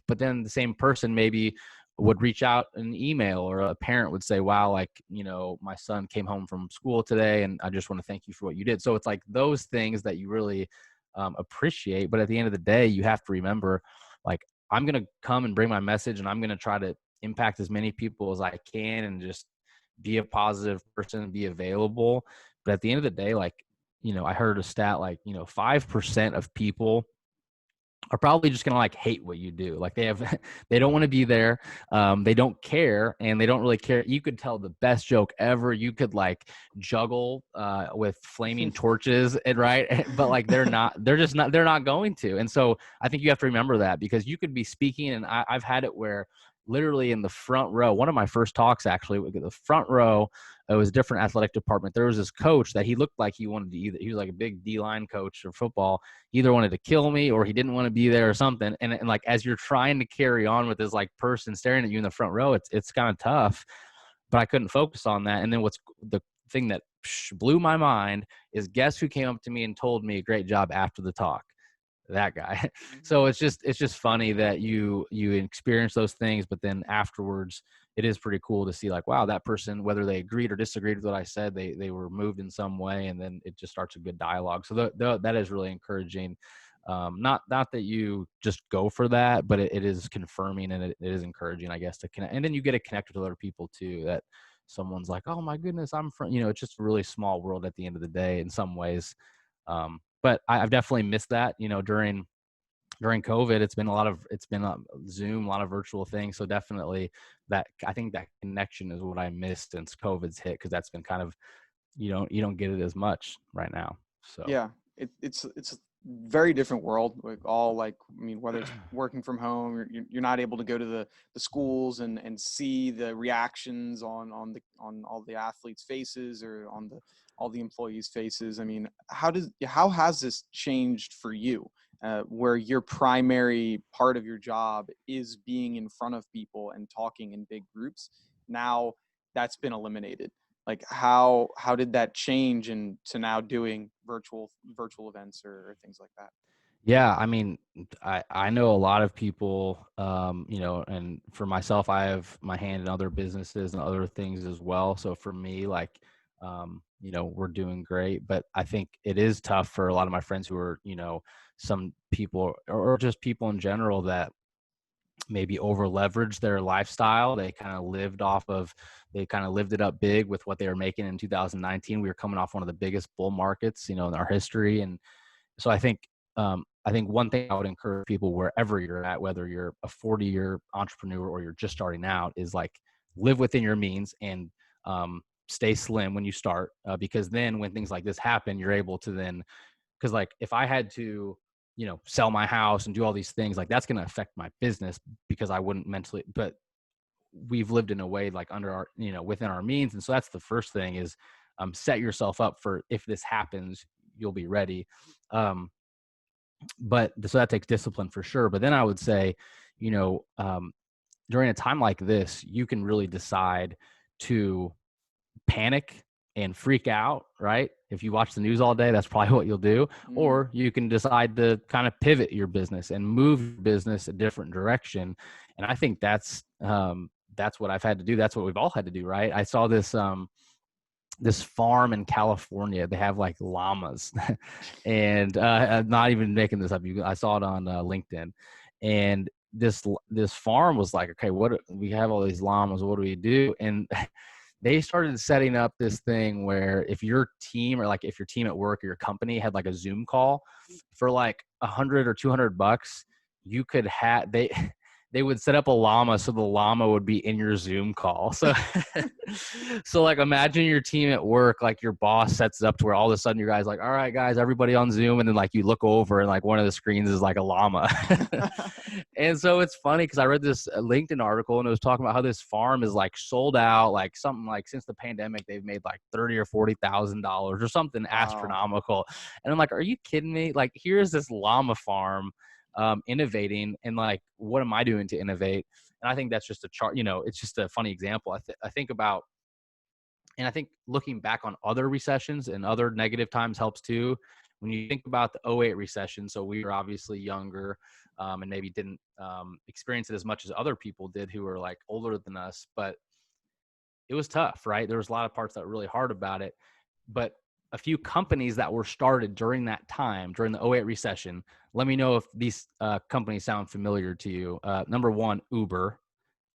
but then the same person maybe would reach out an email, or a parent would say, wow, like, my son came home from school today and I just want to thank you for what you did. So it's like those things that you really appreciate. But at the end of the day, you have to remember, like, I'm going to come and bring my message and I'm going to try to impact as many people as I can and just be a positive person, be available. But at the end of the day, like, I heard a stat like, 5% of people are probably just going to like hate what you do. Like they don't want to be there. They don't care, and they don't really care. You could tell the best joke ever. You could like juggle with flaming torches, and right. But like, they're not going to. And so I think you have to remember that, because you could be speaking, and I've had it where literally in the front row, one of my first talks, actually, the front row, it was a different athletic department. There was this coach that he looked like he wanted to he was like a big D-line coach for football. He either wanted to kill me or he didn't want to be there or something. And like, as you're trying to carry on with this like person staring at you in the front row, it's kind of tough, but I couldn't focus on that. And then what's the thing that blew my mind is, guess who came up to me and told me great job after the talk? That guy. So Mhm. it's just funny that you experience those things, but then afterwards it is pretty cool to see like, wow, that person, whether they agreed or disagreed with what I said, they were moved in some way, and then it just starts a good dialogue. So that is really encouraging. Not that you just go for that, but it is confirming, and it is encouraging, I guess, to connect. And then you get to connect with other people too, that someone's like, oh my goodness, I'm from, it's just a really small world at the end of the day in some ways. But I've definitely missed that, during COVID. It's been Zoom, a lot of virtual things. So definitely I think that connection is what I missed since COVID's hit, because that's been kind of, you don't get it as much right now. So Yeah, it's a very different world. Like all like I mean, whether it's working from home, you're not able to go to the schools and see the reactions on all the athletes' faces or on the all the employees' faces. I mean, how has this changed for you? Where your primary part of your job is being in front of people and talking in big groups. Now that's been eliminated. Like how did that change into now doing virtual events or things like that? yeah, I mean, I know a lot of people, and for myself, I have my hand in other businesses and other things as well. So for me, like, we're doing great, but I think it is tough for a lot of my friends who are, some people, or just people in general, that maybe over leveraged their lifestyle. They kind of lived it up big with what they were making in 2019. We were coming off one of the biggest bull markets, in our history. And so I think one thing I would encourage people, wherever you're at, whether you're a 40-year entrepreneur or you're just starting out, is like, live within your means, and stay slim when you start, because then when things like this happen, you're able to then, because like if I had to, sell my house and do all these things, like that's going to affect my business, because I wouldn't mentally. But we've lived in a way like under our, within our means. And so that's the first thing is, set yourself up for, if this happens, you'll be ready. Um, but so that takes discipline for sure. But then I would say, you know, um, during a time like this, you can really decide to panic and freak out, right? If you watch the news all day, that's probably what you'll do. Mm, Or you can decide to kind of pivot your business and move your business a different direction. And I think that's what I've had to do. That's what we've all had to do, right? I saw this farm in California. They have like llamas, and I'm not even making this up. I saw it on LinkedIn, and this farm was like, okay, we have all these llamas. What do we do? And they started setting up this thing where if your team, or like if your team at work or your company had like a Zoom call for like $100 or $200, you could have they would set up a llama, so the llama would be in your Zoom call. So so like imagine your team at work, like your boss sets it up to where all of a sudden your guys like, all right guys, everybody on Zoom, and then like you look over and like one of the screens is like a llama. And so it's funny because I read this LinkedIn article, and it was talking about how this farm is like sold out, like something like since the pandemic they've made like $30,000 or $40,000 or something wow. astronomical. And I'm like, are you kidding me? Like, here's this llama farm innovating, and like, what am I doing to innovate? And I think that's just a chart. It's just a funny example. I think about, and I think looking back on other recessions and other negative times helps too. When you think about the '08 recession, so we were obviously younger, and maybe didn't experience it as much as other people did who were like older than us, but it was tough, right? There was a lot of parts that were really hard about it. But a few companies that were started during that time, during the '08 recession, let me know if these companies sound familiar to you. Number one, Uber,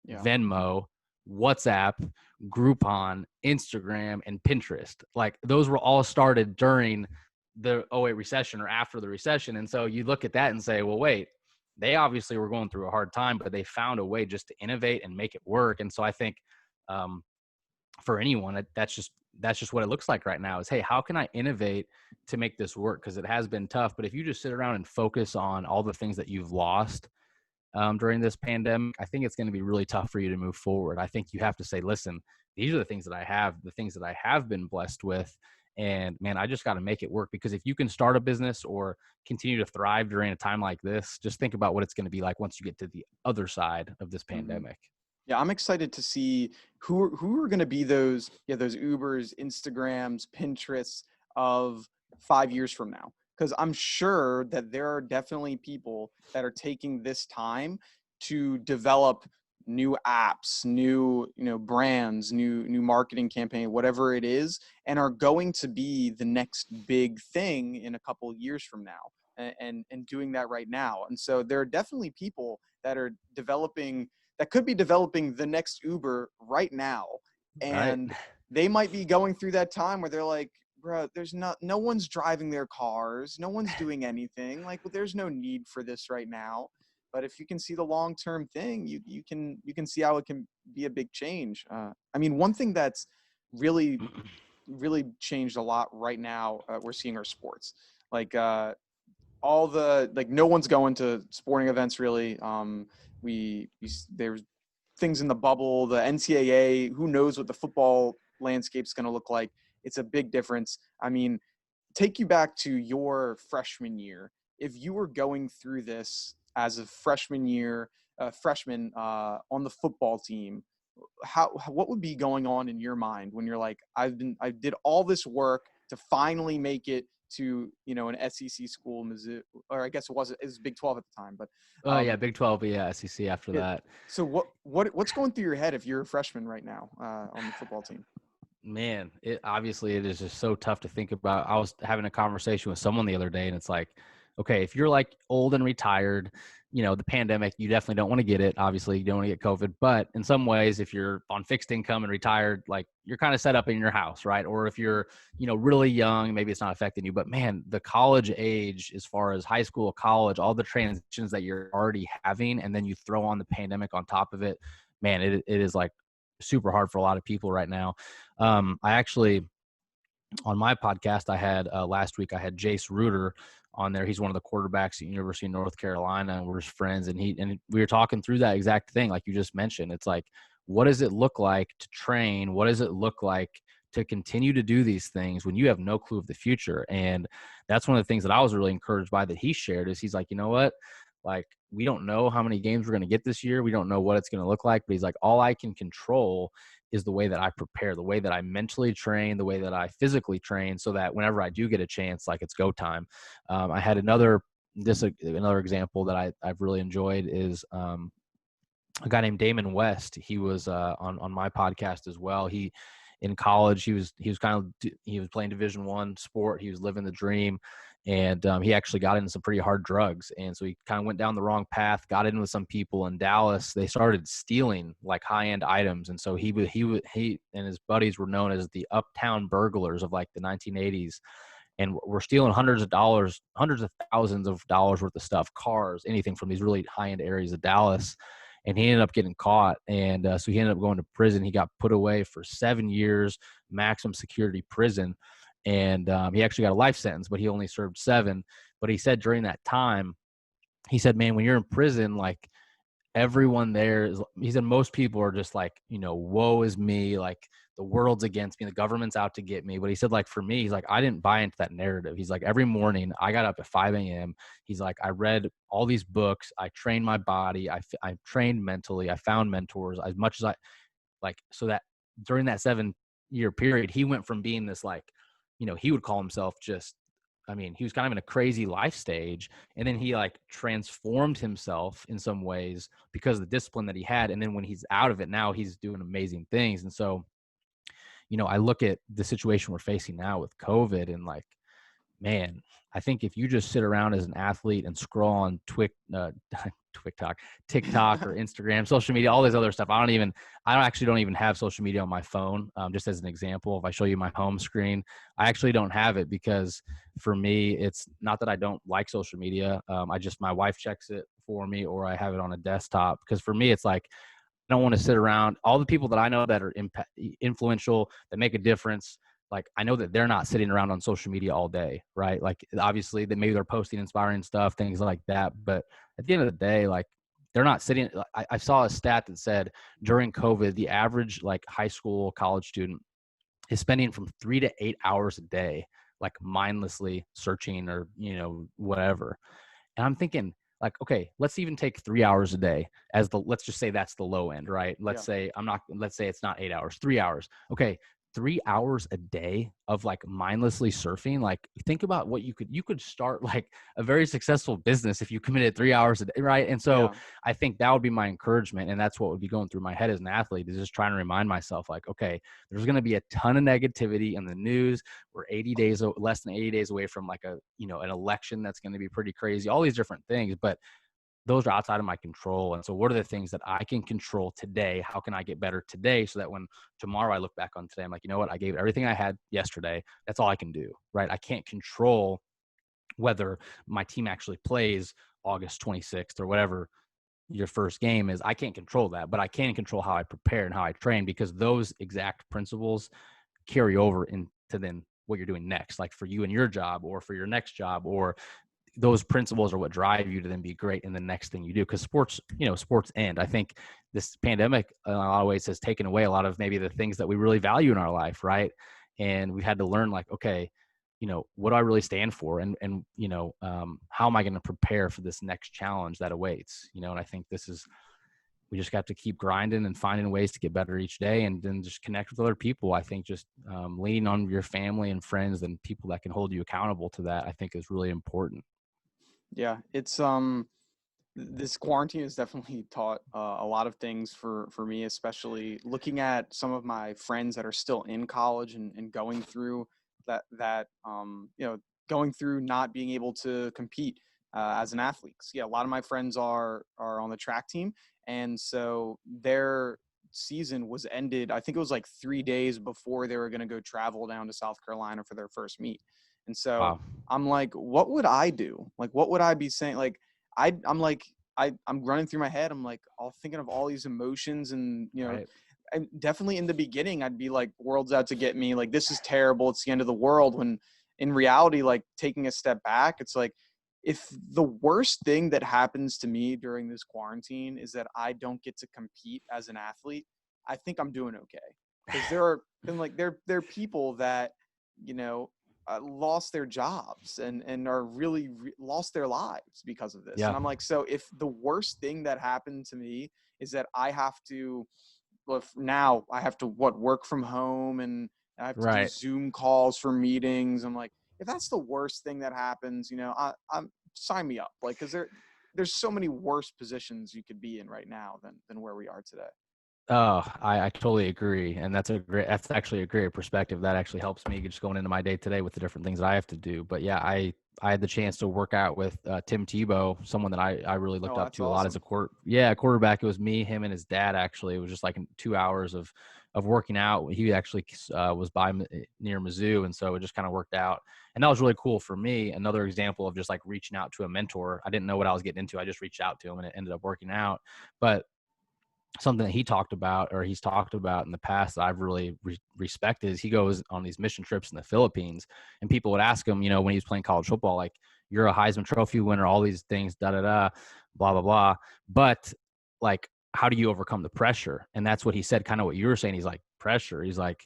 Yeah. Venmo, WhatsApp, Groupon, Instagram, and Pinterest. Like those were all started during the '08 recession or after the recession. And so you look at that and say, well, wait, they obviously were going through a hard time, but they found a way just to innovate and make it work. And so I think um, for anyone, that's just what it looks like right now is, hey, how can I innovate to make this work? Because it has been tough. But if you just sit around and focus on all the things that you've lost during this pandemic, I think it's going to be really tough for you to move forward. I think you have to say, listen, these are the things that I have, the things that I have been blessed with. And man, I just got to make it work, because if you can start a business or continue to thrive during a time like this, just think about what it's going to be like once you get to the other side of this Hmm. pandemic. Yeah, I'm excited to see who are going to be those those Ubers, Instagrams, Pinterests of 5 years from now. Because I'm sure that there are definitely people that are taking this time to develop new apps, new brands, new marketing campaign, whatever it is, and are going to be the next big thing in a couple of years from now, and doing that right now. And so there are definitely people that are developing that could be developing the next Uber right now. Right. And they might be going through that time where they're like, bro, there's no one's driving their cars. No one's doing anything. Like, well, there's no need for this right now. But if you can see the long-term thing, you can see how it can be a big change. I mean, one thing that's really, really changed a lot right now, we're seeing our sports. Like, all the no one's going to sporting events really. There's things in the bubble, the NCAA. Who knows what the football landscape's going to look like? It's a big difference. I mean, take you back to your freshman year. If you were going through this as a freshman on the football team, what would be going on in your mind when you're like, I did all this work to finally make it to an SEC school, Mizzou, or I guess it was Big 12 at the time, but Yeah, Big 12, yeah, SEC after it, that. so what's going through your head if you're a freshman right now on the football team? Man, it is just so tough to think about. I was having a conversation with someone the other day, and it's like, okay, if you're like old and retired, the pandemic, you definitely don't want to get it. Obviously, you don't want to get COVID. But in some ways, if you're on fixed income and retired, like you're kind of set up in your house, right? Or if you're, really young, maybe it's not affecting you. But man, the college age, as far as high school, college, all the transitions that you're already having, and then you throw on the pandemic on top of it, man, it is like super hard for a lot of people right now. I actually, on my podcast, I had last week, I had Jace Reuter on there. He's one of the quarterbacks at University of North Carolina, and we're just friends. And we were talking through that exact thing, like you just mentioned. It's like, what does it look like to train? What does it look like to continue to do these things when you have no clue of the future? And that's one of the things that I was really encouraged by that he shared is he's like, you know what? Like, we don't know how many games we're going to get this year. We don't know what it's going to look like, but he's like, all I can control is the way that I prepare, the way that I mentally train, the way that I physically train, so that whenever I do get a chance, like it's go time. I had another example that I've really enjoyed is a guy named Damon West. He was on my podcast as well. In college, he was playing Division I sport. He was living the dream, and he actually got into some pretty hard drugs. And so he kind of went down the wrong path, got in with some people in Dallas. They started stealing like high end items, and so he and his buddies were known as the Uptown Burglars of like the 1980s. And we're stealing hundreds of thousands of dollars worth of stuff, cars, anything from these really high end areas of Dallas. And he ended up getting caught. And so he ended up going to prison. He got put away for 7 years, maximum security prison. And he actually got a life sentence, but he only served 7. But he said during that time, he said, man, when you're in prison, like everyone there is, he said, most people are just like, woe is me. Like the world's against me. The government's out to get me. But he said, like, for me, he's like, I didn't buy into that narrative. He's like, every morning I got up at 5 a.m. He's like, I read all these books. I trained my body. I trained mentally. I found mentors as much as I like, so that during that 7-year period, he went from being this, like, he would call himself just, I mean, he was kind of in a crazy life stage, and then he like transformed himself in some ways because of the discipline that he had. And then when he's out of it now, he's doing amazing things. And so, I look at the situation we're facing now with COVID, and like, man, I think if you just sit around as an athlete and scroll on TikTok or Instagram, social media, all this other stuff. Don't even have social media on my phone. Just as an example, if I show you my home screen, I actually don't have it because for me, it's not that I don't like social media. My wife checks it for me, or I have it on a desktop, because for me, it's like, I don't want to sit around. All the people that I know that are influential, that make a difference, like I know that they're not sitting around on social media all day, right? Like obviously that maybe they're posting inspiring stuff, things like that. But at the end of the day, like they're not sitting. I saw a stat that said during COVID, the average like high school, college student is spending from 3 to 8 hours a day, like mindlessly searching or, whatever. And I'm thinking, like, okay, let's even take 3 hours a day as let's just say that's the low end, right? Yeah. Let's say it's not 8 hours, 3 hours. Okay. 3 hours a day of like mindlessly surfing. Like think about what you could start like a very successful business if you committed 3 hours a day. Right. And so Yeah. I think that would be my encouragement. And that's what would be going through my head as an athlete, is just trying to remind myself like, okay, there's going to be a ton of negativity in the news. We're less than 80 days away from like an election that's going to be pretty crazy, all these different things. But those are outside of my control. And so what are the things that I can control today? How can I get better today so that when tomorrow I look back on today, I'm like, you know what? I gave everything I had yesterday. That's all I can do, right? I can't control whether my team actually plays August 26th or whatever your first game is. I can't control that, but I can control how I prepare and how I train, because those exact principles carry over into then what you're doing next, like for you and your job or for your next job, or those principles are what drive you to then be great in the next thing you do. Because sports end. I think this pandemic in a lot of ways has taken away a lot of maybe the things that we really value in our life, right? And we've had to learn like, okay, what do I really stand for? And how am I going to prepare for this next challenge that awaits? And I think we just got to keep grinding and finding ways to get better each day, and then just connect with other people. I think just leaning on your family and friends and people that can hold you accountable to that, I think is really important. Yeah. It's this quarantine has definitely taught a lot of things for me, especially looking at some of my friends that are still in college and going through going through not being able to compete as an athlete. 'Cause, yeah, a lot of my friends are on the track team, and so their season was ended. I think it was like 3 days before they were going to go travel down to South Carolina for their first meet. And so Wow. I'm like, what would I do? Like, what would I be saying? Like, I'm like, I'm running through my head. I'm like, all thinking of all these emotions, and Right. and definitely in the beginning, I'd be like, world's out to get me. Like, this is terrible. It's the end of the world. When in reality, like taking a step back, it's like, if the worst thing that happens to me during this quarantine is that I don't get to compete as an athlete, I think I'm doing okay. Because there are people that, you know, lost their jobs and are really lost their lives because of this. Yeah. And I'm like, so if the worst thing that happened to me is that I have to, well, if now I have to work from home, and I have to do Right. Zoom calls for meetings. I'm like, if that's the worst thing that happens, I'm sign me up. Like, because there's so many worse positions you could be in right now than where we are today. Oh, I totally agree. And that's actually a great perspective. That actually helps me just going into my day today with the different things that I have to do. But yeah, I had the chance to work out with Tim Tebow, someone that I really looked Oh, up that's to a lot as awesome. a quarterback. It was me, him, and his dad. Actually, it was just like 2 hours of working out. He actually was near Mizzou, and so it just kind of worked out. And that was really cool for me. Another example of just like reaching out to a mentor. I didn't know what I was getting into. I just reached out to him, and it ended up working out. But something that he's talked about in the past that I've really respected is he goes on these mission trips in the Philippines, and people would ask him, when he was playing college football, like, you're a Heisman Trophy winner, all these things, da da da, blah blah blah. But like, how do you overcome the pressure? And that's what he said, kind of what you were saying. He's like, pressure. He's like,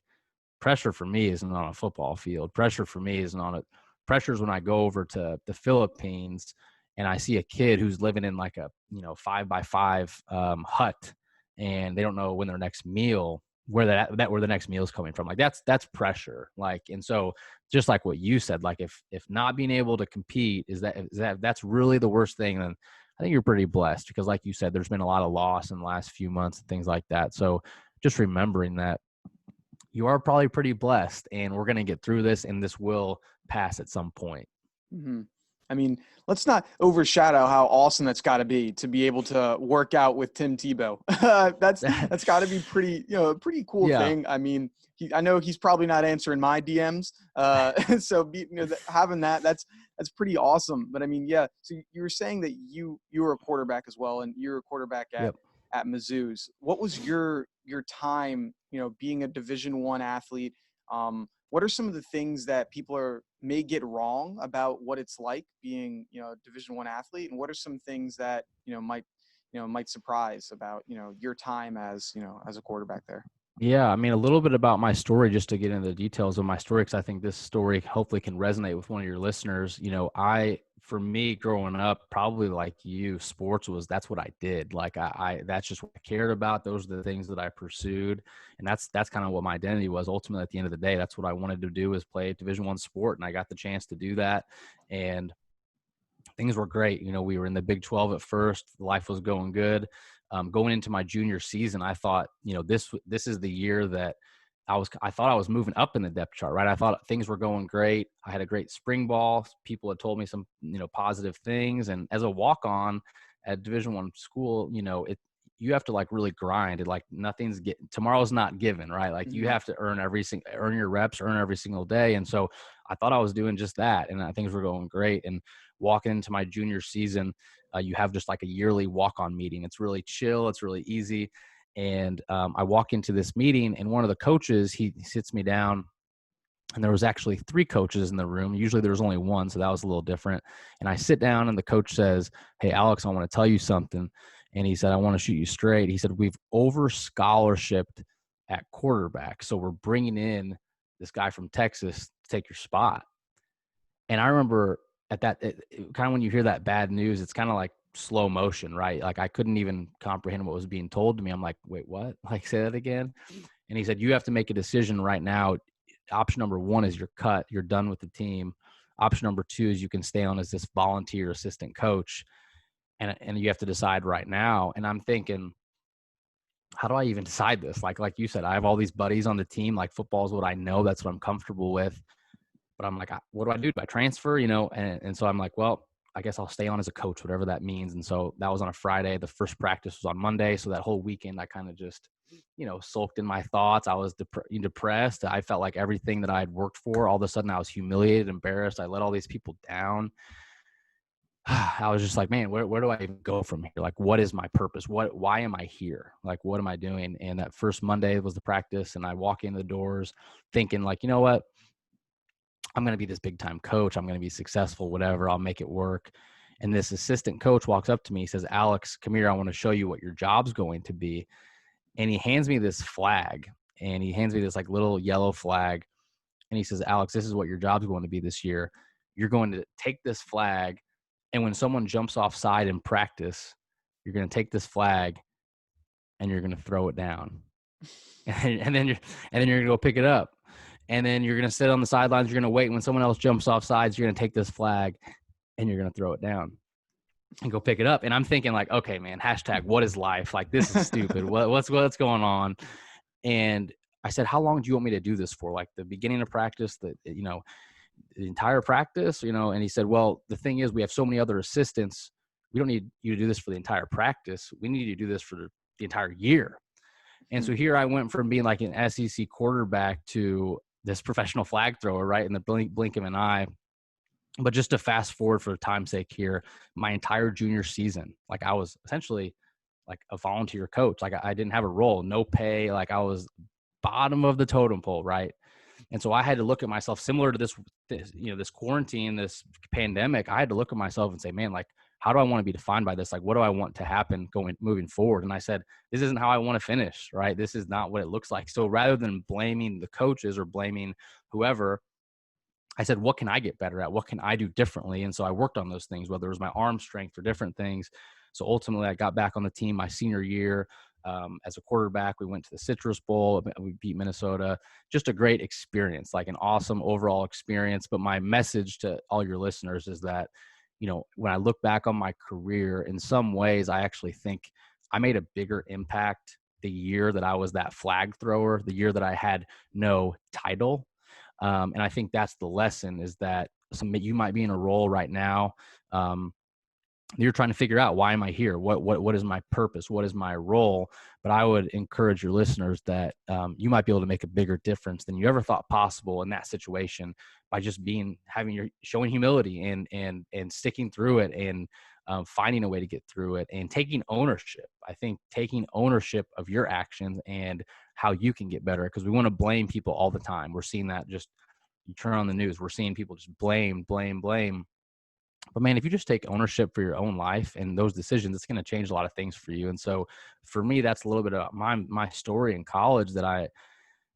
pressure for me isn't on a football field. Pressure for me isn't on it. Pressure is when I go over to the Philippines and I see a kid who's living in like a 5x5 hut, and they don't know when their next meal where the next meal is coming from. Like that's pressure. Like, and so just like what you said, like if not being able to compete is that's really the worst thing, then I think you're pretty blessed, because like you said, there's been a lot of loss in the last few months and things like that. So just remembering that you are probably pretty blessed, and we're going to get through this, and this will pass at some point. Hmm. I mean, let's not overshadow how awesome that's got to be able to work out with Tim Tebow. That's got to be pretty cool Yeah. thing. I mean, I know he's probably not answering my DMs, so having that's pretty awesome. But I mean, yeah. So you were saying that you were a quarterback as well, and you're a quarterback Yep. at Mizzou's. What was your time, being a Division I athlete? What are some of the things that people may get wrong about what it's like being, a Division I athlete, and what are some things that might surprise about your time as a quarterback there? Yeah, I mean, a little bit about my story, just to get into the details of my story, because I think this story hopefully can resonate with one of your listeners. I for me growing up, probably like you, that's what I did. Like I that's just what I cared about. Those are the things that I pursued. And that's kind of what my identity was. Ultimately, at the end of the day, that's what I wanted to do, is play Division I sport. And I got the chance to do that. And things were great. You know, we were in the Big 12 at first. Life was going good. Going into my junior season, I thought, you know, this is the year that I thought I was moving up in the depth chart, right? I thought things were going great. I had a great spring ball. People had told me some, you know, positive things. And as a walk-on at Division I school, you know, you have to like really grind it. Like tomorrow's not given, right? Like you have to earn your reps, earn every single day. And so I thought I was doing just that. And things were going great. And walking into my junior season, you have just like a yearly walk-on meeting. It's really chill. It's really easy. And I walk into this meeting, and one of the coaches, he sits me down, and there was actually 3 coaches in the room. Usually there's only one, so that was a little different. And I sit down, and the coach says, "Hey, Alex, I want to tell you something." And he said, "I want to shoot you straight." He said, "We've over scholarshiped at quarterback, so we're bringing in this guy from Texas to take your spot." And I remember at that, kind of when you hear that bad news, it's kind of like slow motion, right? Like I couldn't even comprehend what was being told to me. I'm like, wait, what? Like, say that again. And he said, "You have to make a decision right now. Option number 1 is you're cut. You're done with the team. Option number 2 is you can stay on as this volunteer assistant coach. And you have to decide right now." And I'm thinking, how do I even decide this? Like you said, I have all these buddies on the team. Like football is what I know. That's what I'm comfortable with. But I'm like, what do I do? Do I transfer? You know? And so I'm like, well, I guess I'll stay on as a coach, whatever that means. And so that was on a Friday. The first practice was on Monday. So that whole weekend, I kind of just, you know, sulked in my thoughts. I was depressed. I felt like everything that I had worked for, all of a sudden I was humiliated, embarrassed. I let all these people down. I was just like, man, where do I even go from here? Like, what is my purpose? Why am I here? Like, what am I doing? And that first Monday was the practice, and I walk in the doors thinking like, you know what? I'm going to be this big time coach. I'm going to be successful, whatever. I'll make it work. And this assistant coach walks up to me. He says, "Alex, come here. I want to show you what your job's going to be." And he hands me this flag, and he hands me this like little yellow flag. And he says, "Alex, this is what your job's going to be this year. You're going to take this flag. And when someone jumps offside in practice, you're going to take this flag and you're going to throw it down. And then you're going to go pick it up. And then you're going to sit on the sidelines. You're going to wait. When someone else jumps off sides, you're going to take this flag and you're going to throw it down and go pick it up." And I'm thinking like, okay, man, hashtag what is life? Like, this is stupid. What's going on? And I said, "How long do you want me to do this for? Like the beginning of practice, the entire practice, you know?" And he said, "Well, the thing is, we have so many other assistants. We don't need you to do this for the entire practice. We need you to do this for the entire year." And so here I went from being like an SEC quarterback to this professional flag thrower, right in the blink of an eye. But just to fast forward for time's sake here, my entire junior season, like I was essentially like a volunteer coach. Like I didn't have a role, no pay. Like I was bottom of the totem pole, right? And so I had to look at myself similar to this quarantine, this pandemic. I had to look at myself and say, man, like, how do I want to be defined by this? Like, what do I want to happen moving forward? And I said, this isn't how I want to finish, right? This is not what it looks like. So rather than blaming the coaches or blaming whoever, I said, what can I get better at? What can I do differently? And so I worked on those things, whether it was my arm strength or different things. So ultimately I got back on the team my senior year. As a quarterback, we went to the Citrus Bowl. We beat Minnesota. Just a great experience, like an awesome overall experience. But my message to all your listeners is that, you know, when I look back on my career, in some ways, I actually think I made a bigger impact the year that I was that flag thrower, the year that I had no title. And I think that's the lesson, is that you might be in a role right now. You're trying to figure out, why am I here? What is my purpose? What is my role? But I would encourage your listeners that you might be able to make a bigger difference than you ever thought possible in that situation by just showing humility and sticking through it and finding a way to get through it and taking ownership. I think taking ownership of your actions and how you can get better, because we want to blame people all the time. We're seeing that, just you turn on the news, we're seeing people just blame. But man, if you just take ownership for your own life and those decisions, it's going to change a lot of things for you. And so for me, that's a little bit about my story in college, that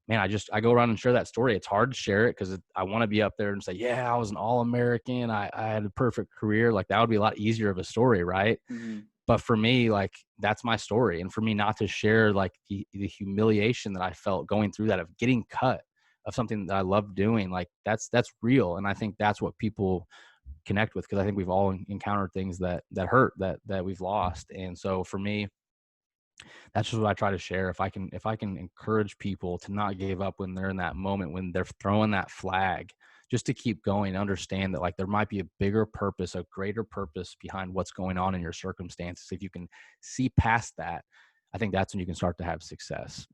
man, I go around and share that story. It's hard to share it because I want to be up there and say, yeah, I was an All-American. I had a perfect career. Like that would be a lot easier of a story, right? Mm-hmm. But for me, like that's my story. And for me not to share like the humiliation that I felt going through that, of getting cut, of something that I love doing, like that's real. And I think that's what people connect with, because I think we've all encountered things that hurt, that we've lost. And so for me, that's just what I try to share. If I can encourage people to not give up when they're in that moment, when they're throwing that flag, just to keep going, understand that like there might be a bigger purpose, a greater purpose behind what's going on in your circumstances. If you can see past that, I think that's when you can start to have success.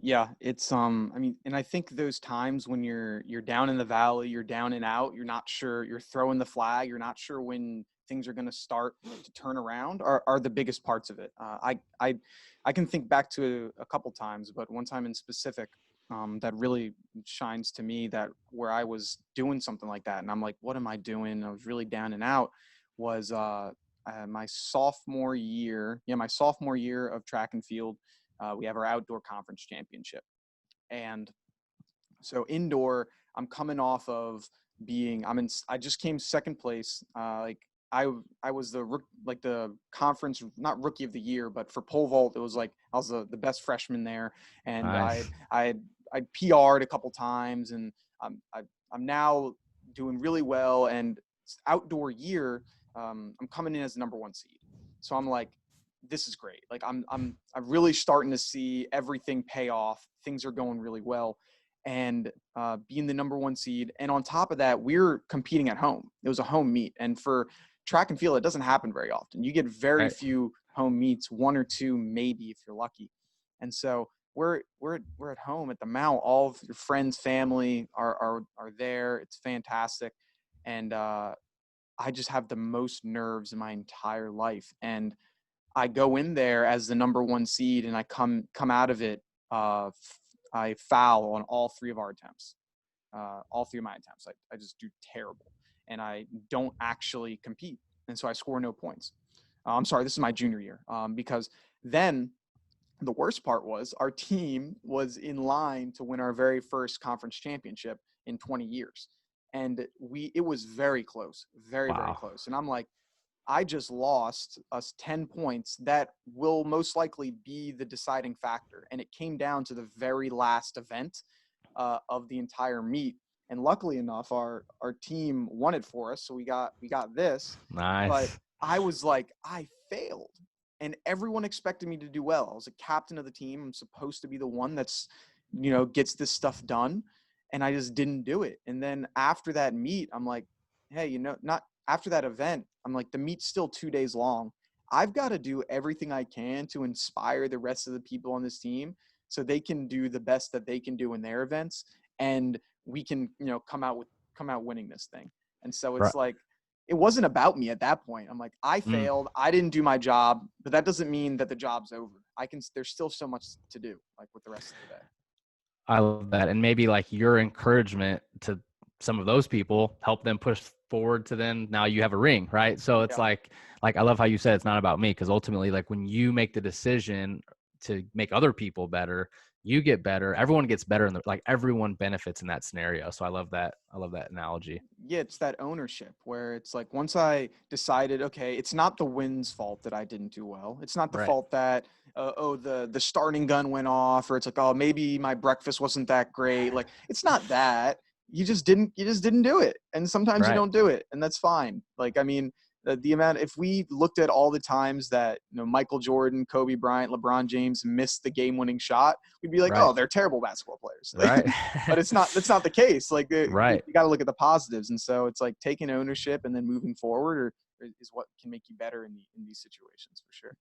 Yeah, it's I mean, and I think those times when you're down in the valley, you're down and out, you're not sure, you're throwing the flag, you're not sure when things are going to start to turn around, are the biggest parts of it. I can think back to a couple times, but one time in specific, that really shines to me, that where I was doing something like that and I'm like, what am I doing? I was really down and out. Was my sophomore year, my sophomore year of track and field. We have our outdoor conference championship. And so indoor, I'm coming off of I just came second place. I was the conference, not rookie of the year, but for pole vault, it was like, I was the best freshman there. And Nice. I PR'd a couple times, and I'm now doing really well. And outdoor year, I'm coming in as the number one seed. So I'm like, this is great. Like I'm really starting to see everything pay off. Things are going really well, and being the number one seed. And on top of that, we're competing at home. It was a home meet, and for track and field, it doesn't happen very often. You get very Right. few home meets, one or two maybe if you're lucky. And so we're at home at the Mount. All of your friends, family are there. It's fantastic, and I just have the most nerves in my entire life. And I go in there as the number one seed, and I come out of it. I foul on all three of our attempts, all three of my attempts. I just do terrible, and I don't actually compete, and so I score no points. I'm sorry, this is my junior year, because then the worst part was our team was in line to win our very first conference championship in 20 years, and it was very close, very very Wow. close, and I'm like, I just lost us 10 points that will most likely be the deciding factor. And it came down to the very last event of the entire meet. And luckily enough, our team won it for us. So we got this. But Nice. I was like, I failed. And everyone expected me to do well. I was a captain of the team. I'm supposed to be the one that's, gets this stuff done. And I just didn't do it. And then after that meet, I'm like, hey, not after that event, I'm like, the meet's still 2 days long. I've got to do everything I can to inspire the rest of the people on this team so they can do the best that they can do in their events, and we can, come out winning this thing. And so Right. it's like, it wasn't about me at that point. I'm like, I Mm. failed. I didn't do my job, but that doesn't mean that the job's over. There's still so much to do, like with the rest of the day. I love that. And maybe like your encouragement to some of those people help them push forward to then now you have a ring, right? So it's Yeah. like I love how you said it's not about me, because ultimately like when you make the decision to make other people better, you get better, everyone gets better, and like everyone benefits in that scenario. So I love that. I love that analogy. Yeah, it's that ownership where it's like, once I decided, okay, it's not the wind's fault that I didn't do well. It's not the Right. fault that the starting gun went off, or it's like, oh, maybe my breakfast wasn't that great. Like, it's not that. You just didn't do it. And sometimes you Right. don't do it, and that's fine. Like, I mean, the amount, if we looked at all the times that, Michael Jordan, Kobe Bryant, LeBron James missed the game-winning shot, we'd be like, Right. oh, they're terrible basketball players. Right. But that's not the case. Like, you Right. got to look at the positives. And so it's like taking ownership and then moving forward, is what can make you better in these situations, for sure.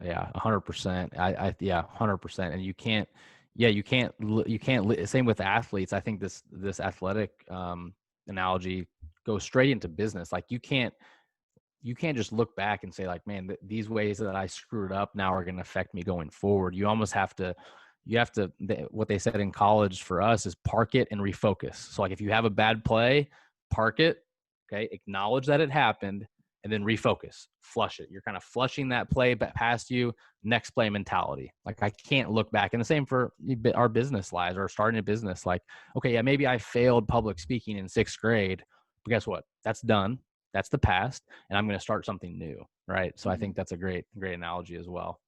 Yeah, 100%. Yeah, 100%. And you can't, yeah, you can't, same with athletes. I think this athletic analogy goes straight into business. Like you can't just look back and say like, man, these ways that I screwed up now are going to affect me going forward. You almost have to, what they said in college for us is park it and refocus. So like if you have a bad play, park it, okay, acknowledge that it happened, and then refocus, flush it. You're kind of flushing that play past you, next play mentality. Like I can't look back. And the same for our business lives or starting a business. Like, okay, yeah, maybe I failed public speaking in 6th grade, but guess what? That's done. That's the past. And I'm going to start something new. Right. So I Mhm. think that's a great analogy as well.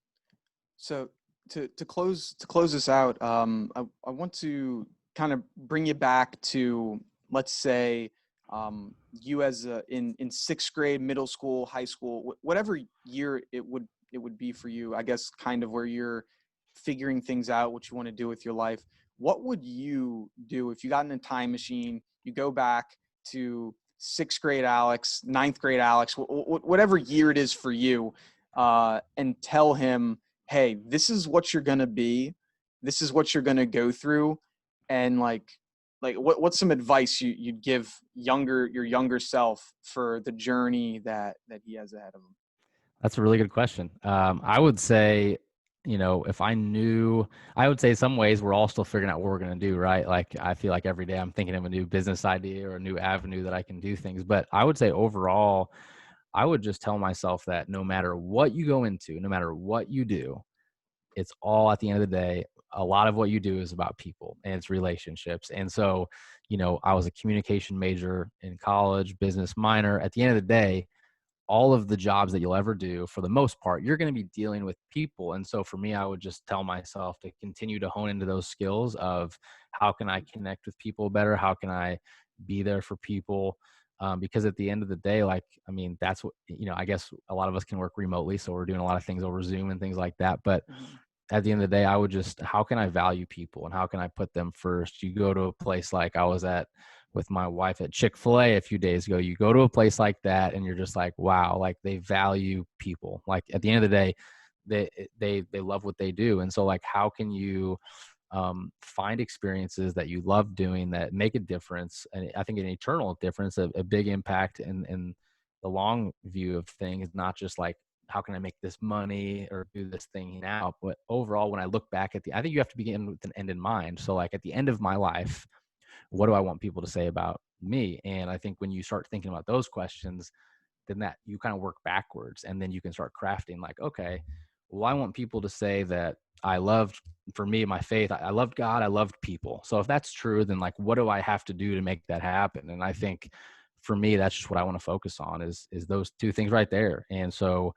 So to close this out, I want to kind of bring you back to, let's say, you as in 6th grade, middle school, high school, whatever year it would be for you. I guess kind of where you're figuring things out, what you want to do with your life. What would you do if you got in a time machine? You go back to 6th grade Alex, 9th grade Alex, whatever year it is for you, and tell him, hey, this is what you're gonna be, this is what you're gonna go through, and what's some advice you'd give your younger self for the journey that he has ahead of him? That's a really good question. I would say, if I would say some ways we're all still figuring out what we're going to do, right? Like I feel like every day I'm thinking of a new business idea or a new avenue that I can do things. But I would say overall, I would just tell myself that no matter what you go into, no matter what you do, it's all at the end of the day, a lot of what you do is about people and it's relationships. And so, I was a communication major in college, business minor. At the end of the day, all of the jobs that you'll ever do, for the most part, you're going to be dealing with people. And so for me, I would just tell myself to continue to hone into those skills of how can I connect with people better? How can I be there for people? Because at the end of the day, like, I mean, that's what, I guess a lot of us can work remotely. So we're doing a lot of things over Zoom and things like that. But Mhm. at the end of the day, I would just, how can I value people and how can I put them first? You go to a place like I was at with my wife at Chick-fil-A a few days ago, you go to a place like that and you're just like, wow, like they value people. Like at the end of the day, they love what they do. And so like, how can you find experiences that you love doing that make a difference? And I think an eternal difference, a big impact in the long view of things, not just like, how can I make this money or do this thing now? But overall, when I look back I think you have to begin with an end in mind. So like at the end of my life, what do I want people to say about me? And I think when you start thinking about those questions, then that you kind of work backwards and then you can start crafting like, okay, well, I want people to say that I loved, for me, my faith, I loved God, I loved people. So if that's true, then like, what do I have to do to make that happen? And I think for me, that's just what I want to focus on is those two things right there. And so,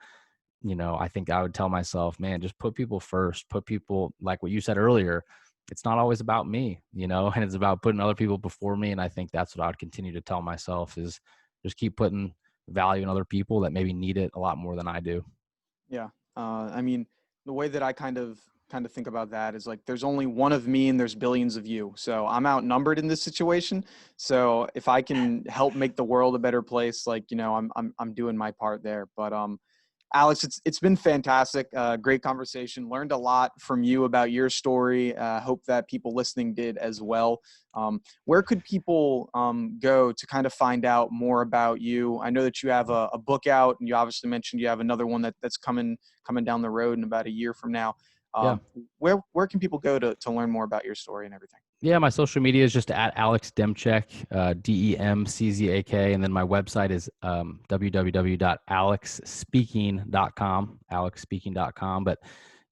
I think I would tell myself, man, just put people first, put people like what you said earlier. It's not always about me, and it's about putting other people before me. And I think that's what I would continue to tell myself is just keep putting value in other people that maybe need it a lot more than I do. Yeah. I mean, the way that I kind of think about that is like there's only one of me and there's billions of you. So I'm outnumbered in this situation. So if I can help make the world a better place, like, I'm doing my part there. But Alex, it's been fantastic. Great conversation. Learned a lot from you about your story. Hope that people listening did as well. Where could people go to kind of find out more about you? I know that you have a book out, and you obviously mentioned you have another one that's coming down the road in about a year from now. Yeah. Where can people go to learn more about your story and everything? Yeah, my social media is just at Alex Demczak, DEMCZAK, and then my website is www.alexspeaking.com, alexspeaking.com. But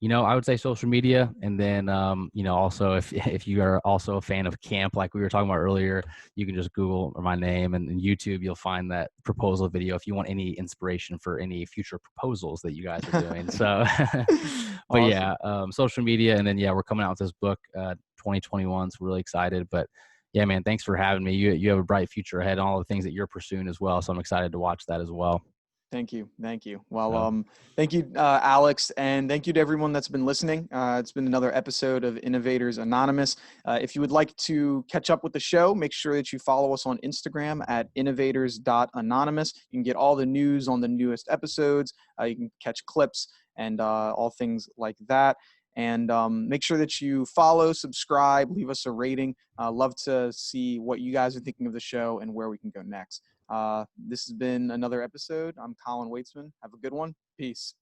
I would say social media, and then also if you are also a fan of camp, like we were talking about earlier, you can just Google or my name and YouTube. You'll find that proposal video if you want any inspiration for any future proposals that you guys are doing. So, but Awesome. yeah, social media, and then yeah, we're coming out with this book. 2021. So we're really excited. But yeah, man, thanks for having me. You have a bright future ahead and all the things that you're pursuing as well. So I'm excited to watch that as well. Thank you. Thank you. Well, So thank you, Alex, and thank you to everyone that's been listening. It's been another episode of Innovators Anonymous. If you would like to catch up with the show, make sure that you follow us on Instagram at innovators.anonymous. You can get all the news on the newest episodes. You can catch clips and all things like that. And make sure that you follow, subscribe, leave us a rating. Love to see what you guys are thinking of the show and where we can go next. This has been another episode. I'm Colin Waitsman. Have a good one. Peace.